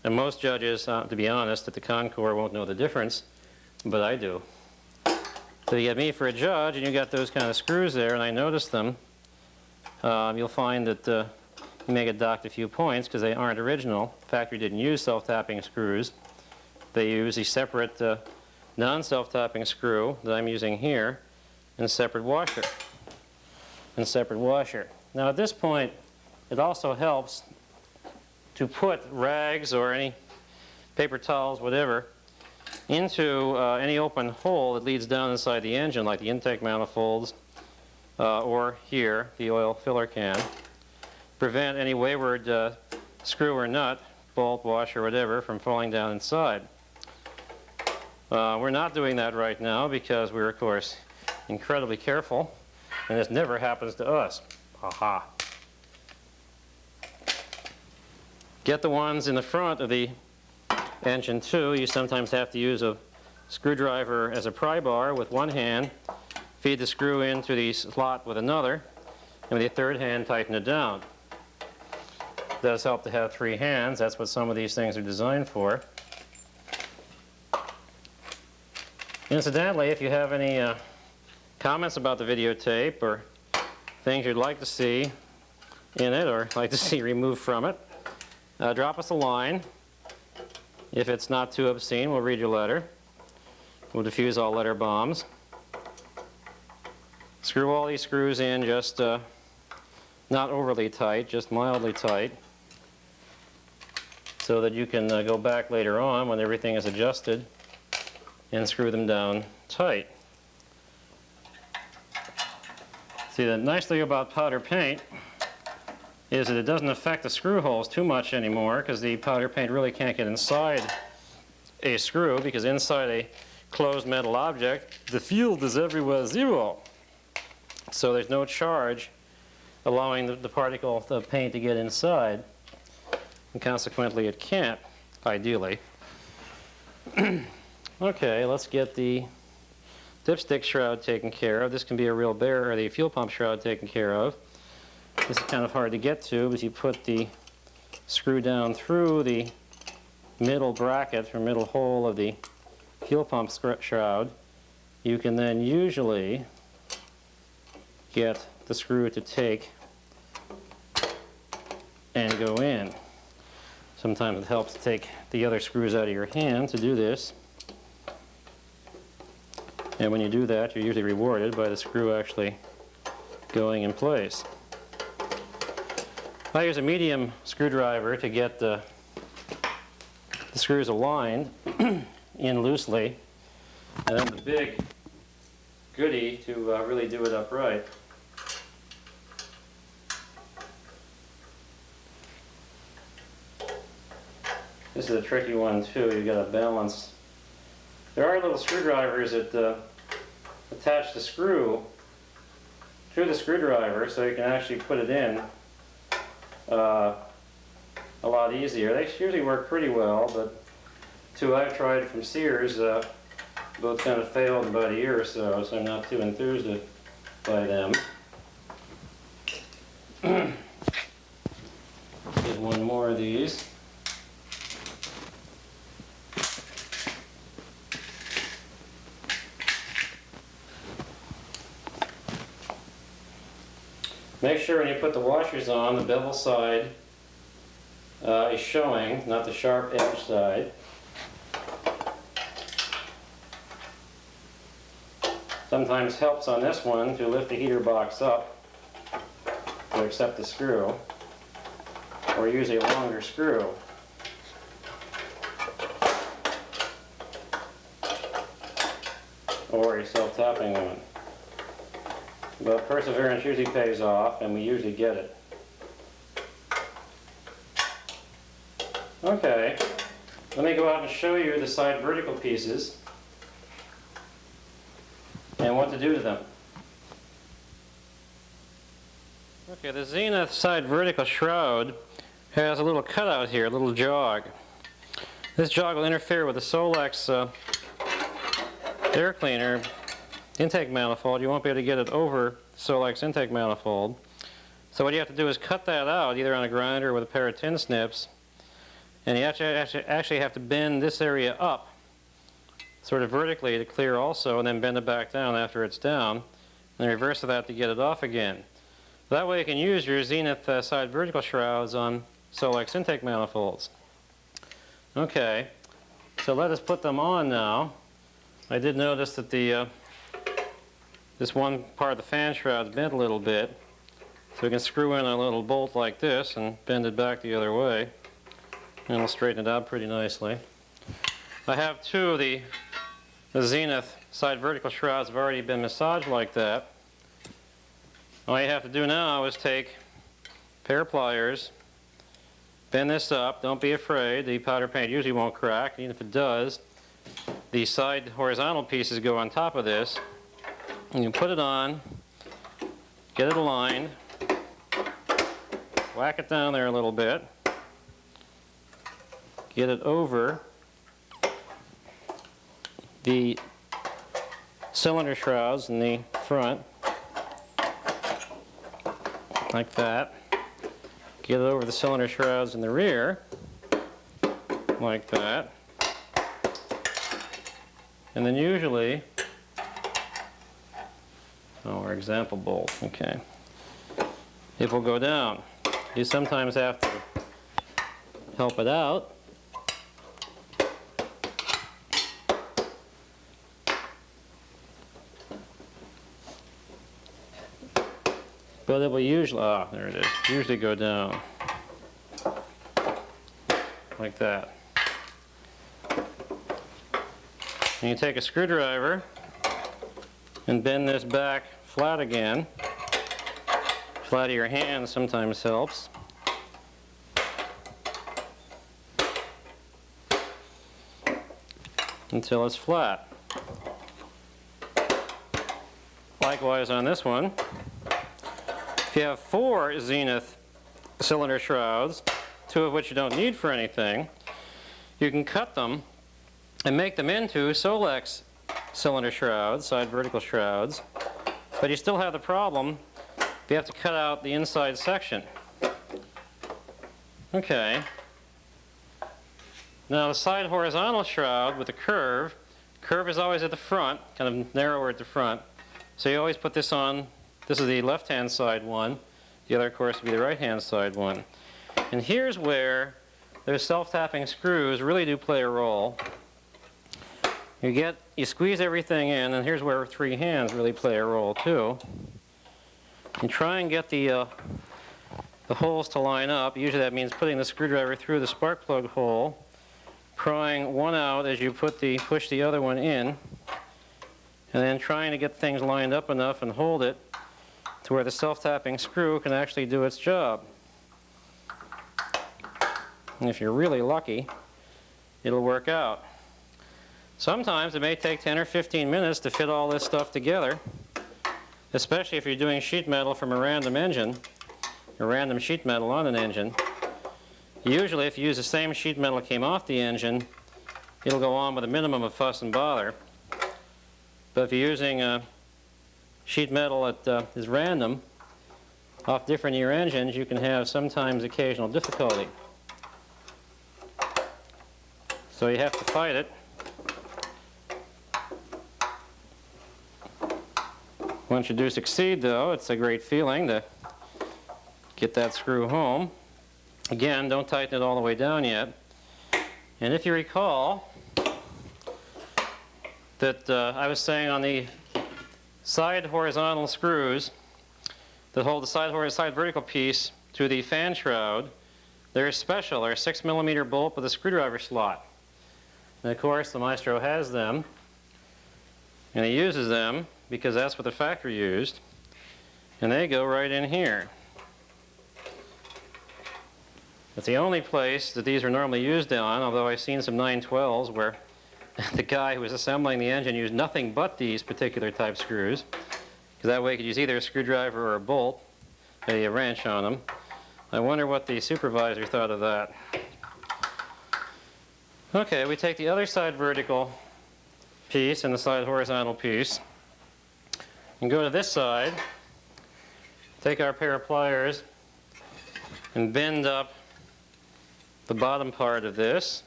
And most judges, to be honest, at the Concours won't know the difference, but I do. So you get me for a judge, and you got those kind of screws there, and I noticed them. You'll find that you may get docked a few points because they aren't original. The factory didn't use self-tapping screws. They use a separate non-self-tapping screw that I'm using here and a separate washer. Now at this point, it also helps to put rags or any paper towels, whatever, into any open hole that leads down inside the engine, like the intake manifolds or here, the oil filler can. Prevent any wayward screw or nut, bolt, washer, whatever, from falling down inside. We're not doing that right now because we're, of course, incredibly careful, and this never happens to us. Aha. Get the ones in the front of the engine too. You sometimes have to use a screwdriver as a pry bar with one hand, feed the screw into the slot with another, and with the third hand tighten it down. It does help to have three hands. That's what some of these things are designed for. Incidentally, if you have any comments about the videotape or things you'd like to see in it or like to see removed from it, drop us a line. If it's not too obscene, we'll read your letter. We'll diffuse all letter bombs. Screw all these screws in just not overly tight, just mildly tight, so that you can go back later on when everything is adjusted and screw them down tight. See, the nice thing about powder paint is that it doesn't affect the screw holes too much anymore, because the powder paint really can't get inside a screw, because inside a closed metal object, the field is everywhere zero. So there's no charge allowing the particle of paint to get inside, and consequently it can't, ideally. Okay, let's get the dipstick shroud taken care of. This can be a real bear, or the fuel pump shroud taken care of. This is kind of hard to get to, but you put the screw down through the middle bracket or middle hole of the fuel pump shroud. You can then usually get the screw to take and go in. Sometimes it helps to take the other screws out of your hand to do this. And when you do that, you're usually rewarded by the screw actually going in place. I use a medium screwdriver to get the screws aligned in loosely, and then the big goody to really do it upright. This is a tricky one too. You've got to balance. There are little screwdrivers that attach the screw to the screwdriver, so you can actually put it in a lot easier. They usually work pretty well, but two I've tried from Sears both kind of failed in about a year or so, so I'm not too enthused by them. Get one more of these. Make sure when you put the washers on, the bevel side is showing, not the sharp edge side. Sometimes helps on this one to lift the heater box up to accept the screw, or use a longer screw. Or a self-tapping one. But perseverance usually pays off, and we usually get it. Okay, let me go out and show you the side vertical pieces and what to do to them. Okay, the zenith side vertical shroud has a little cutout here, a little jog. This jog will interfere with the Solex air cleaner intake manifold. You won't be able to get it over Solex intake manifold. So what you have to do is cut that out, either on a grinder or with a pair of tin snips. And you actually have to bend this area up, sort of vertically to clear also, and then bend it back down after it's down, and the reverse of that to get it off again. That way you can use your zenith side vertical shrouds on Solex intake manifolds. Okay, so let us put them on now. I did notice that this one part of the fan shroud is bent a little bit, so we can screw in a little bolt like this and bend it back the other way. And it'll straighten it out pretty nicely. I have two of the zenith side vertical shrouds have already been massaged like that. All you have to do now is take a pair of pliers, bend this up. Don't be afraid. The powder paint usually won't crack. Even if it does, the side horizontal pieces go on top of this. And you put it on, get it aligned, whack it down there a little bit. Get it over the cylinder shrouds in the front, like that. Get it over the cylinder shrouds in the rear, like that. And then usually, our example bolt, okay, it will go down. You sometimes have to help it out. But it will usually, there it is, usually go down like that. And you take a screwdriver and bend this back flat again. Flat of your hand sometimes helps. Until it's flat. Likewise on this one. If you have 4 zenith cylinder shrouds, 2 of which you don't need for anything, you can cut them and make them into Solex cylinder shrouds, side vertical shrouds, but you still have the problem, you have to cut out the inside section. Okay. Now the side horizontal shroud with the curve is always at the front, kind of narrower at the front, so you always put this on. This is the left-hand side one. The other, of course, would be the right-hand side one. And here's where those self-tapping screws really do play a role. You squeeze everything in, and here's where 3 hands really play a role too. You try and get the holes to line up. Usually that means putting the screwdriver through the spark plug hole, prying one out as you push the other one in, and then trying to get things lined up enough and hold it to where the self-tapping screw can actually do its job. And if you're really lucky, it'll work out. Sometimes it may take 10 or 15 minutes to fit all this stuff together, especially if you're doing sheet metal from a random engine, a random sheet metal on an engine. Usually if you use the same sheet metal that came off the engine, it'll go on with a minimum of fuss and bother. But if you're using sheet metal that is random off different year engines, you can have sometimes occasional difficulty. So you have to fight it. Once you do succeed, though, it's a great feeling to get that screw home. Again, don't tighten it all the way down yet. And if you recall that I was saying on the side horizontal screws, that hold the side vertical piece to the fan shroud, they're special. They're a 6mm bolt with a screwdriver slot. And of course, the Maestro has them, and he uses them because that's what the factory used. And they go right in here. It's the only place that these are normally used on, although I've seen some 912s where the guy who was assembling the engine used nothing but these particular type screws, because that way he could use either a screwdriver or a bolt, a wrench on them. I wonder what the supervisor thought of that. Okay, we take the other side vertical piece and the side horizontal piece and go to this side, take our pair of pliers and bend up the bottom part of this.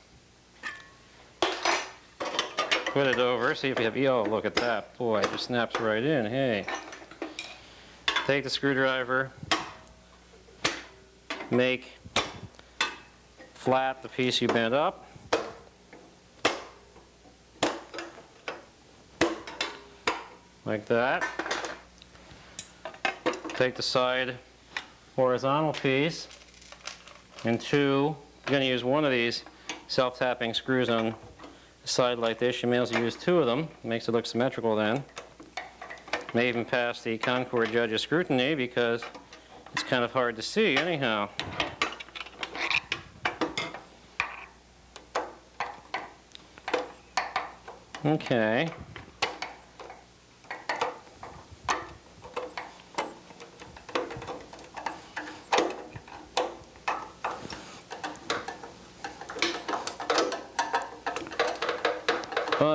Put it over, see if you have, oh, look at that. Boy, it just snaps right in, hey. Take the screwdriver, make flat the piece you bent up. Like that. Take the side horizontal piece and two, you're going to use one of these self-tapping screws on the side like this. You may as well use two of them. Makes it look symmetrical then. May even pass the Concord judge's scrutiny because it's kind of hard to see anyhow. Okay.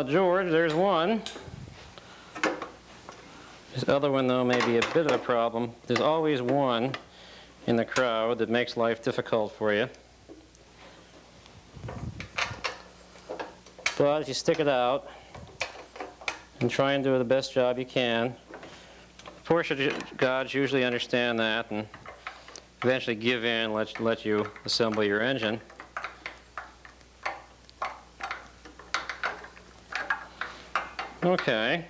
George, there's one. This other one, though, may be a bit of a problem. There's always one in the crowd that makes life difficult for you. But if you stick it out and try and do the best job you can, Porsche gods usually understand that and eventually give in and let you assemble your engine. Okay,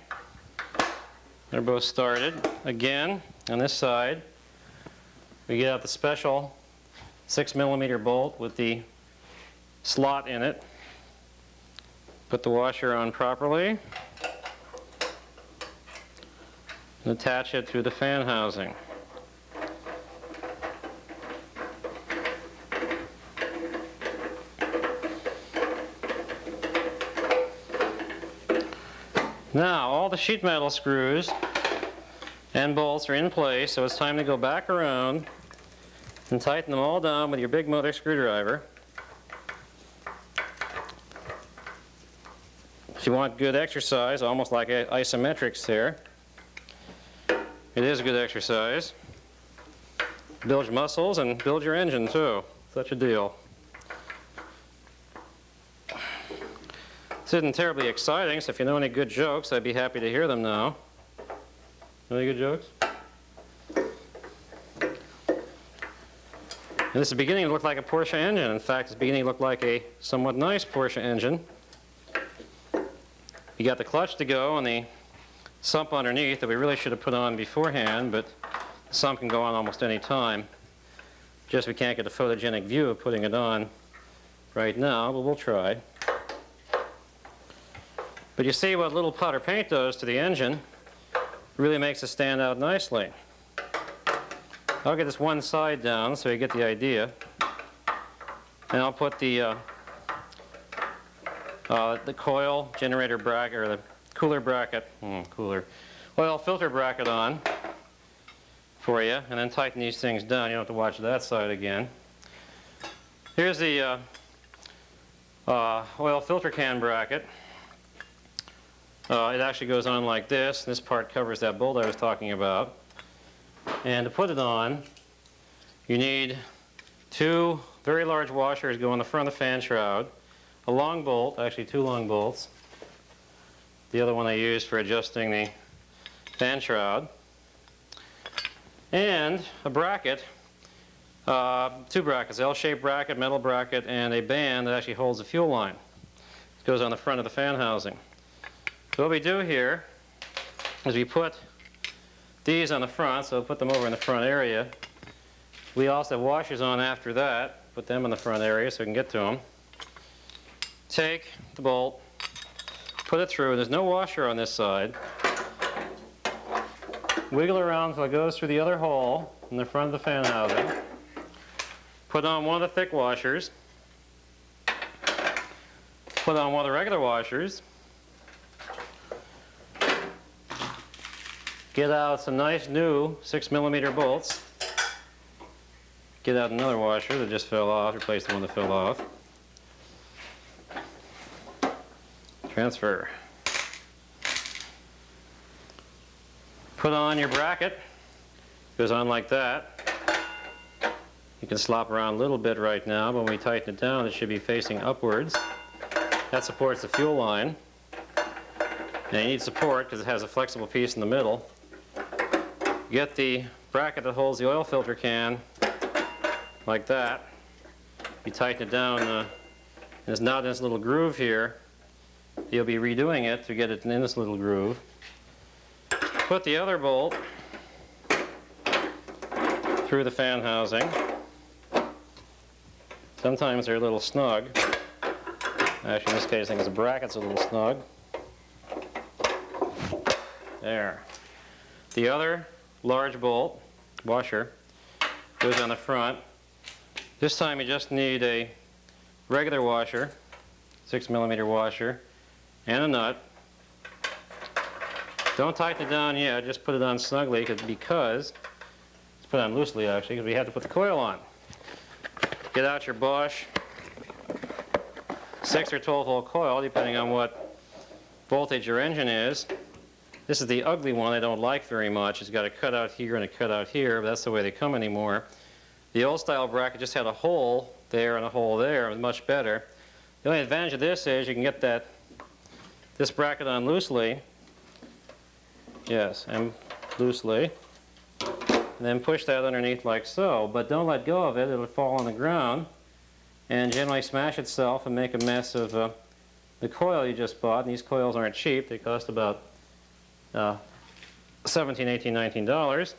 they're both started. Again, on this side, we get out the special 6mm bolt with the slot in it. Put the washer on properly and attach it to the fan housing. Now, all the sheet metal screws and bolts are in place, so it's time to go back around and tighten them all down with your big motor screwdriver. If you want good exercise, almost like isometrics here, it is a good exercise. Build your muscles and build your engine too. Such a deal. This isn't terribly exciting, so if you know any good jokes, I'd be happy to hear them now. Any good jokes? And this is beginning to look like a Porsche engine. In fact, it's beginning to look like a somewhat nice Porsche engine. You got the clutch to go and the sump underneath that we really should have put on beforehand, but the sump can go on almost any time. Just we can't get a photogenic view of putting it on right now, but we'll try. But you see what little powder paint does to the engine really makes it stand out nicely. I'll get this one side down so you get the idea. And I'll put the coil generator bracket, or the cooler bracket, oil filter bracket on for you, and then tighten these things down. You don't have to watch that side again. Here's the oil filter can bracket. It actually goes on like this. This part covers that bolt I was talking about. And to put it on, you need two very large washers go on the front of the fan shroud, a long bolt, actually two long bolts, the other one I used for adjusting the fan shroud, and a bracket, two brackets, L-shaped bracket, metal bracket, and a band that actually holds the fuel line. It goes on the front of the fan housing. So what we do here is we put these on the front, so put them over in the front area. We also have washers on after that. Put them in the front area so we can get to them. Take the bolt, put it through. There's no washer on this side. Wiggle around until it goes through the other hole in the front of the fan housing. Put on one of the thick washers. Put on one of the regular washers. Get out some nice new 6mm bolts. Get out another washer that just fell off, replace the one that fell off. Transfer. Put on your bracket. Goes on like that. You can slop around a little bit right now, but when we tighten it down, it should be facing upwards. That supports the fuel line. And you need support because it has a flexible piece in the middle. Get the bracket that holds the oil filter can like that. You tighten it down, and it's not in this little groove here. You'll be redoing it to get it in this little groove. Put the other bolt through the fan housing. Sometimes they're a little snug. Actually, in this case, I think the bracket's a little snug. There. The other large bolt, washer, goes on the front. This time you just need a regular washer, 6mm washer, and a nut. Don't tighten it down yet, just put it on snugly because let's put it on loosely actually, because we have to put the coil on. Get out your Bosch 6 or 12 volt coil, depending on what voltage your engine is. This is the ugly one I don't like very much. It's got a cutout here and a cutout here, but that's the way they come anymore. The old style bracket just had a hole there and a hole there. It was much better. The only advantage of this is you can get this bracket on loosely. Yes, and loosely. And then push that underneath like so. But don't let go of it. It'll fall on the ground and generally smash itself and make a mess of the coil you just bought. And these coils aren't cheap. They cost about $17, $18, $19.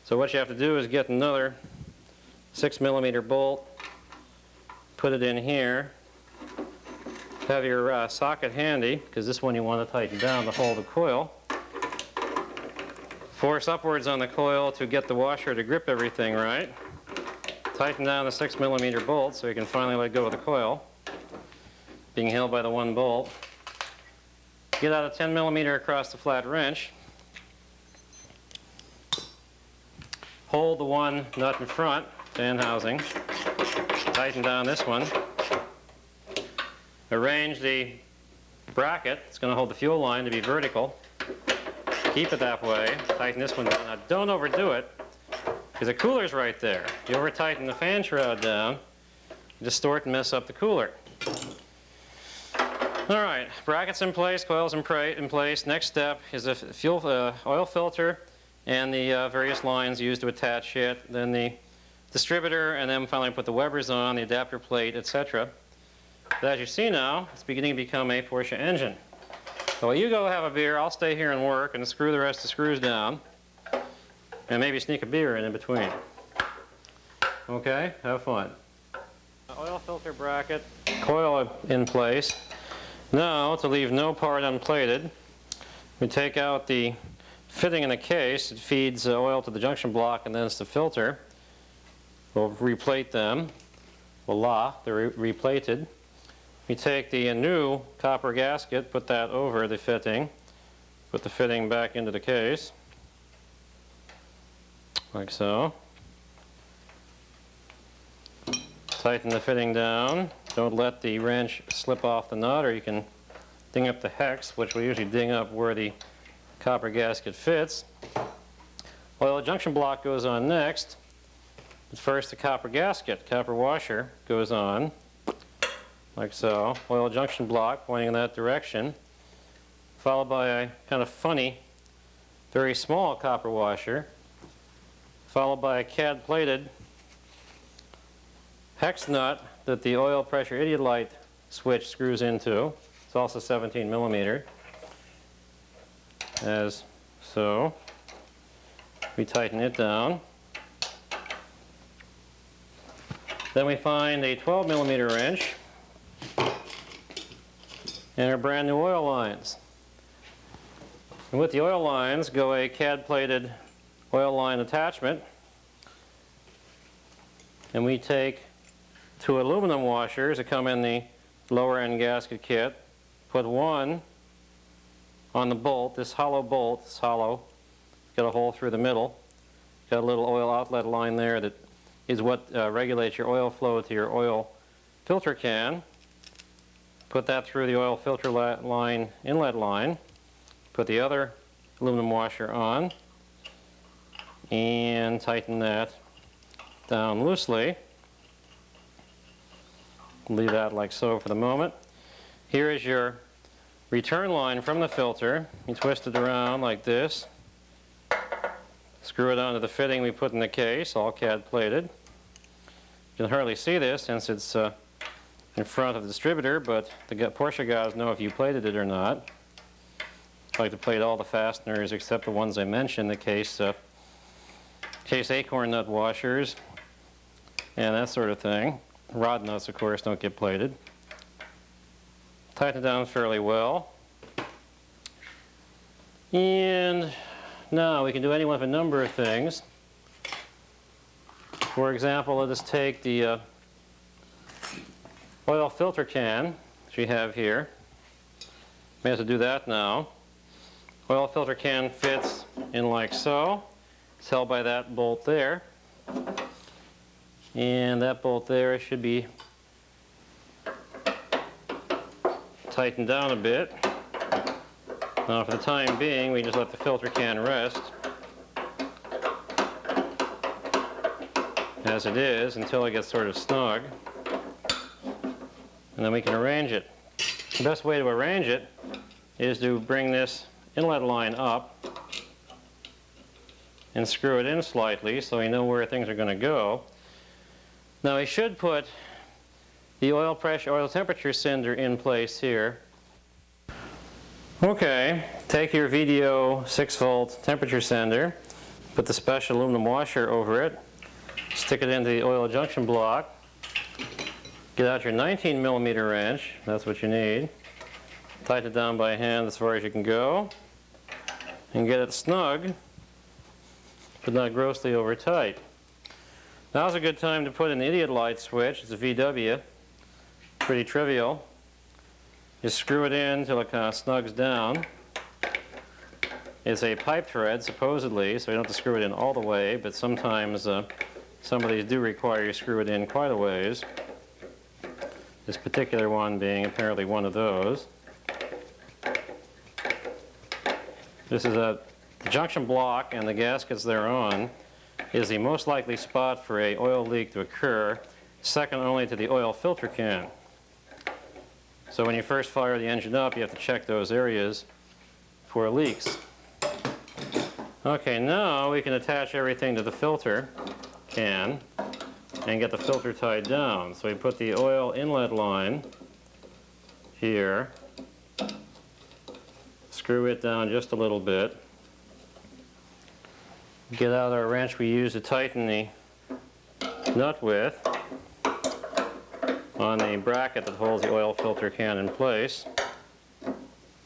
So what you have to do is get another 6mm bolt, put it in here, have your socket handy, because this one you want to tighten down to hold the coil. Force upwards on the coil to get the washer to grip everything right. Tighten down the 6mm bolt so you can finally let go of the coil, being held by the one bolt. Get out a 10mm across the flat wrench. Hold the one nut in front, fan housing. Tighten down this one. Arrange the bracket. It's going to hold the fuel line to be vertical. Keep it that way. Tighten this one down. Now don't overdo it, because the cooler's right there. If you over tighten the fan shroud down, distort and mess up the cooler. All right, brackets in place, coils in place. Next step is a oil filter and the various lines used to attach it, then the distributor, and then finally put the Webers on, the adapter plate, etc. But as you see now, it's beginning to become a Porsche engine. So while you go have a beer, I'll stay here and work and screw the rest of the screws down, and maybe sneak a beer in between. Okay, have fun. Oil filter bracket, coil in place. Now, to leave no part unplated, we take out the fitting in the case. It feeds oil to the junction block and then it's the filter. We'll replate them. Voila, they're replated. We take the new copper gasket, put that over the fitting, put the fitting back into the case, like so. Tighten the fitting down. Don't let the wrench slip off the nut, or you can ding up the hex, which we usually ding up where the copper gasket fits. Oil junction block goes on next. But first the copper gasket, copper washer, goes on, like so. Oil junction block pointing in that direction, followed by a kind of funny, very small copper washer, followed by a CAD plated hex nut that the oil pressure idiot light switch screws into. It's also 17mm, as so. We tighten it down. Then we find a 12mm wrench and our brand new oil lines. And with the oil lines go a CAD-plated oil line attachment. And we take two aluminum washers that come in the lower end gasket kit, put one on the bolt. This hollow bolt is hollow, got a hole through the middle, got a little oil outlet line there that is what regulates your oil flow to your oil filter can. Put that through the oil filter line, inlet line, put the other aluminum washer on, and tighten that down loosely. Leave that like so for the moment. Here is your return line from the filter. You twist it around like this. Screw it onto the fitting we put in the case, all CAD plated. You can hardly see this since it's in front of the distributor, but the Porsche guys know if you plated it or not. I like to plate all the fasteners except the ones I mentioned, the case acorn nut washers and that sort of thing. Rod nuts, of course, don't get plated. Tighten it down fairly well. And now we can do any one of a number of things. For example, let us take the oil filter can, which we have here. May have to do that now. Oil filter can fits in like so. It's held by that bolt there. And that bolt there should be tightened down a bit. Now for the time being, we just let the filter can rest as it is until it gets sort of snug. And then we can arrange it. The best way to arrange it is to bring this inlet line up and screw it in slightly so we know where things are going to go. Now we should put the oil temperature sender in place here. Okay, take your VDO 6-volt temperature sender, put the special aluminum washer over it, stick it into the oil junction block, get out your 19mm wrench, that's what you need, tighten it down by hand as far as you can go, and get it snug, but not grossly over tight. Now's a good time to put an idiot light switch. It's a VW. Pretty trivial. Just screw it in until it kind of snugs down. It's a pipe thread, supposedly, so you don't have to screw it in all the way, but sometimes some of these do require you to screw it in quite a ways. This particular one being apparently one of those. This is the junction block and the gaskets thereon is the most likely spot for an oil leak to occur, second only to the oil filter can. So when you first fire the engine up, you have to check those areas for leaks. Okay, now we can attach everything to the filter can and get the filter tied down. So we put the oil inlet line here, screw it down just a little bit, get out our wrench we use to tighten the nut with on the bracket that holds the oil filter can in place. And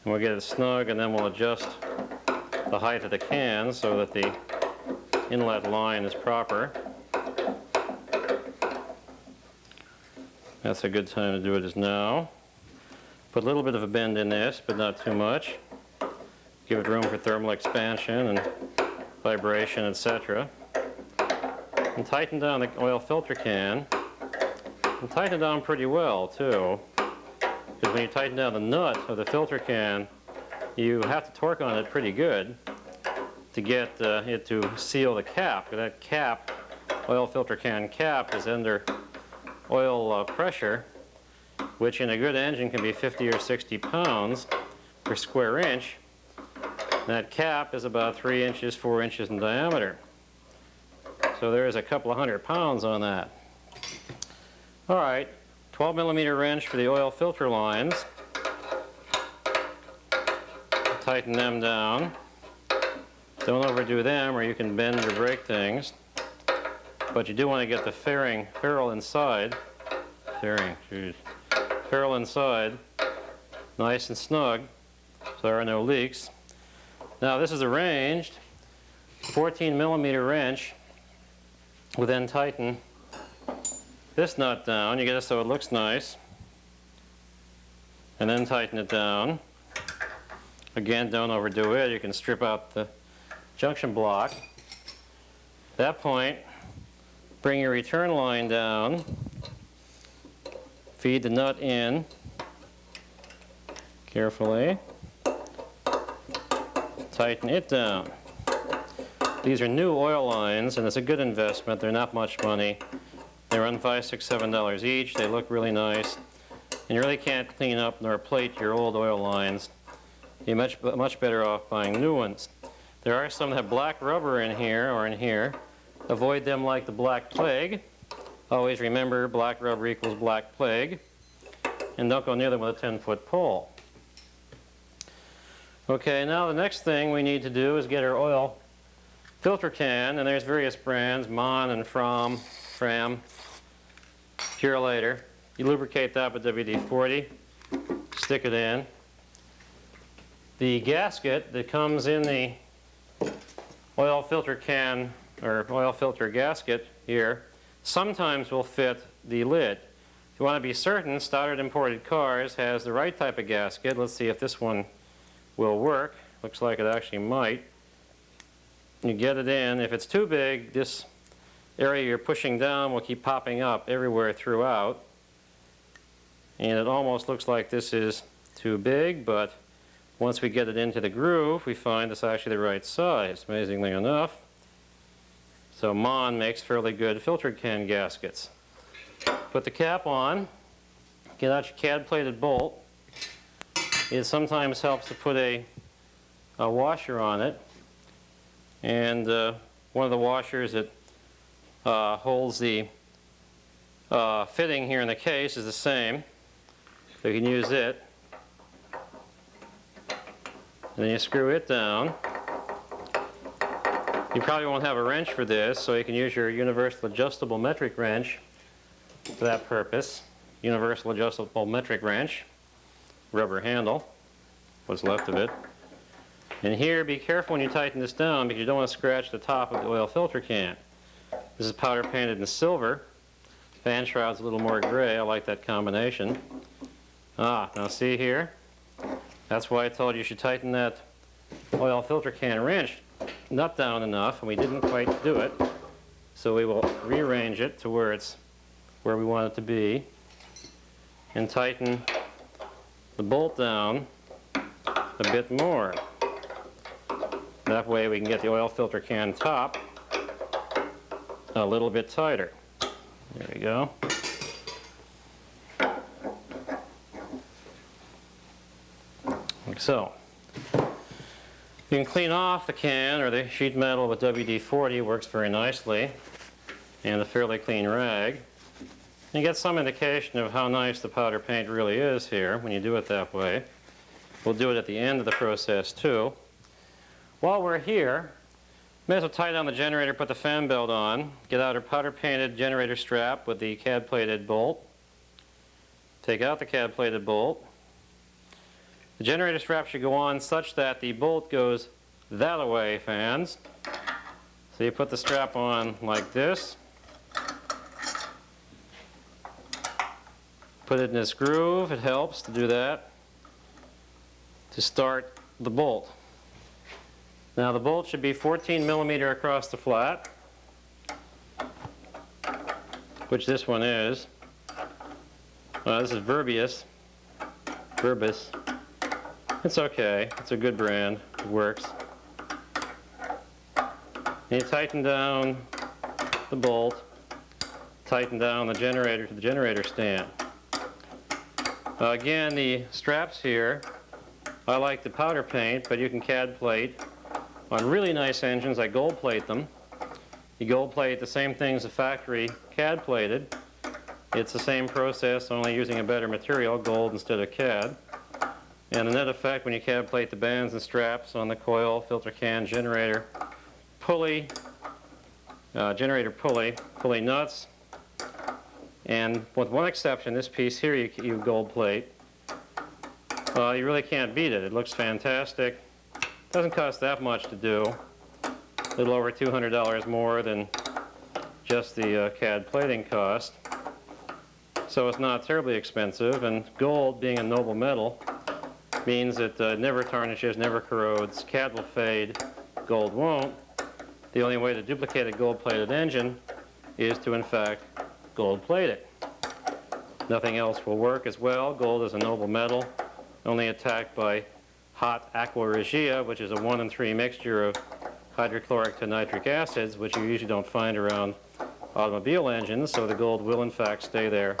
we'll get it snug, and then we'll adjust the height of the can so that the inlet line is proper. That's a good time to do it is now. Put a little bit of a bend in this, but not too much. Give it room for thermal expansion and vibration, etc. And tighten down the oil filter can. And tighten it down pretty well, too. Because when you tighten down the nut of the filter can, you have to torque on it pretty good to get it to seal the cap. That cap, oil filter can cap, is under oil pressure, which in a good engine can be 50 or 60 pounds per square inch. That cap is about 3 inches, 4 inches in diameter. So there is a couple of 100 pounds on that. All right, 12mm wrench for the oil filter lines. Tighten them down. Don't overdo them or you can bend or break things. But you do want to get the ferrule inside. Ferrule inside, nice and snug, so there are no leaks. Now this is arranged, 14mm wrench will then tighten this nut down. You get it so it looks nice, and then tighten it down. Again, don't overdo it. You can strip out the junction block. At that point, bring your return line down, feed the nut in carefully, tighten it down. These are new oil lines and it's a good investment. They're not much money. They run $5, $6, $7 each. They look really nice. And you really can't clean up nor plate your old oil lines. You're much better off buying new ones. There are some that have black rubber in here or in here. Avoid them like the Black Plague. Always remember black rubber equals Black Plague. And don't go near them with a 10-foot pole. Okay, now the next thing we need to do is get our oil filter can, and there's various brands, Mon and Fram, Purelator. You lubricate that with WD-40, stick it in. The gasket that comes in the oil filter can, or oil filter gasket here, sometimes will fit the lid. If you want to be certain, Stoddard Imported Cars has the right type of gasket. Let's see if this one will work. Looks like it actually might. You get it in. If it's too big, this area you're pushing down will keep popping up everywhere throughout. And it almost looks like this is too big, but once we get it into the groove, we find it's actually the right size, amazingly enough. So Mon makes fairly good filter can gaskets. Put the cap on, get out your CAD-plated bolt. It sometimes helps to put a washer on it. And one of the washers that holds the fitting here in the case is the same. So you can use it. And then you screw it down. You probably won't have a wrench for this, so you can use your universal adjustable metric wrench for that purpose. Universal adjustable metric wrench, rubber handle, what's left of it. And here, be careful when you tighten this down because you don't want to scratch the top of the oil filter can. This is powder painted in silver. Fan shroud's a little more gray. I like that combination. Now see here? That's why I told you should tighten that oil filter can wrench nut down enough, and we didn't quite do it. So we will rearrange it to where it's where we want it to be and tighten the bolt down a bit more. That way we can get the oil filter can top a little bit tighter. There we go. Like so. You can clean off the can or the sheet metal with WD-40, works very nicely, and a fairly clean rag. You get some indication of how nice the powder paint really is here when you do it that way. We'll do it at the end of the process too. While we're here, may as well tie down the generator, put the fan belt on, get out our powder painted generator strap with the CAD plated bolt, take out the CAD plated bolt. The generator strap should go on such that the bolt goes that away, fans. So you put the strap on like this, put it in this groove. It helps to do that to start the bolt. Now the bolt should be 14mm across the flat, which this one is. This is Verbis. It's okay. It's a good brand. It works. And you tighten down the bolt, tighten down the generator to the generator stand. Again, the straps here, I like the powder paint, but you can CAD plate. On really nice engines, I gold plate them. You gold plate the same things the factory CAD plated. It's the same process, only using a better material, gold instead of CAD. And the net effect when you cad plate the bands and straps on the coil, filter can, generator, pulley, pulley nuts, and with one exception, this piece here you gold plate. You really can't beat it. It looks fantastic. Doesn't cost that much to do. A little over $200 more than just the cad plating cost. So it's not terribly expensive, and gold, being a noble metal, means it never tarnishes, never corrodes. Cad will fade, gold won't. The only way to duplicate a gold-plated engine is to, in fact, gold plate it. Nothing else will work as well. Gold is a noble metal, only attacked by hot aqua regia, which is a 1 in 3 mixture of hydrochloric to nitric acids, which you usually don't find around automobile engines, so the gold will in fact stay there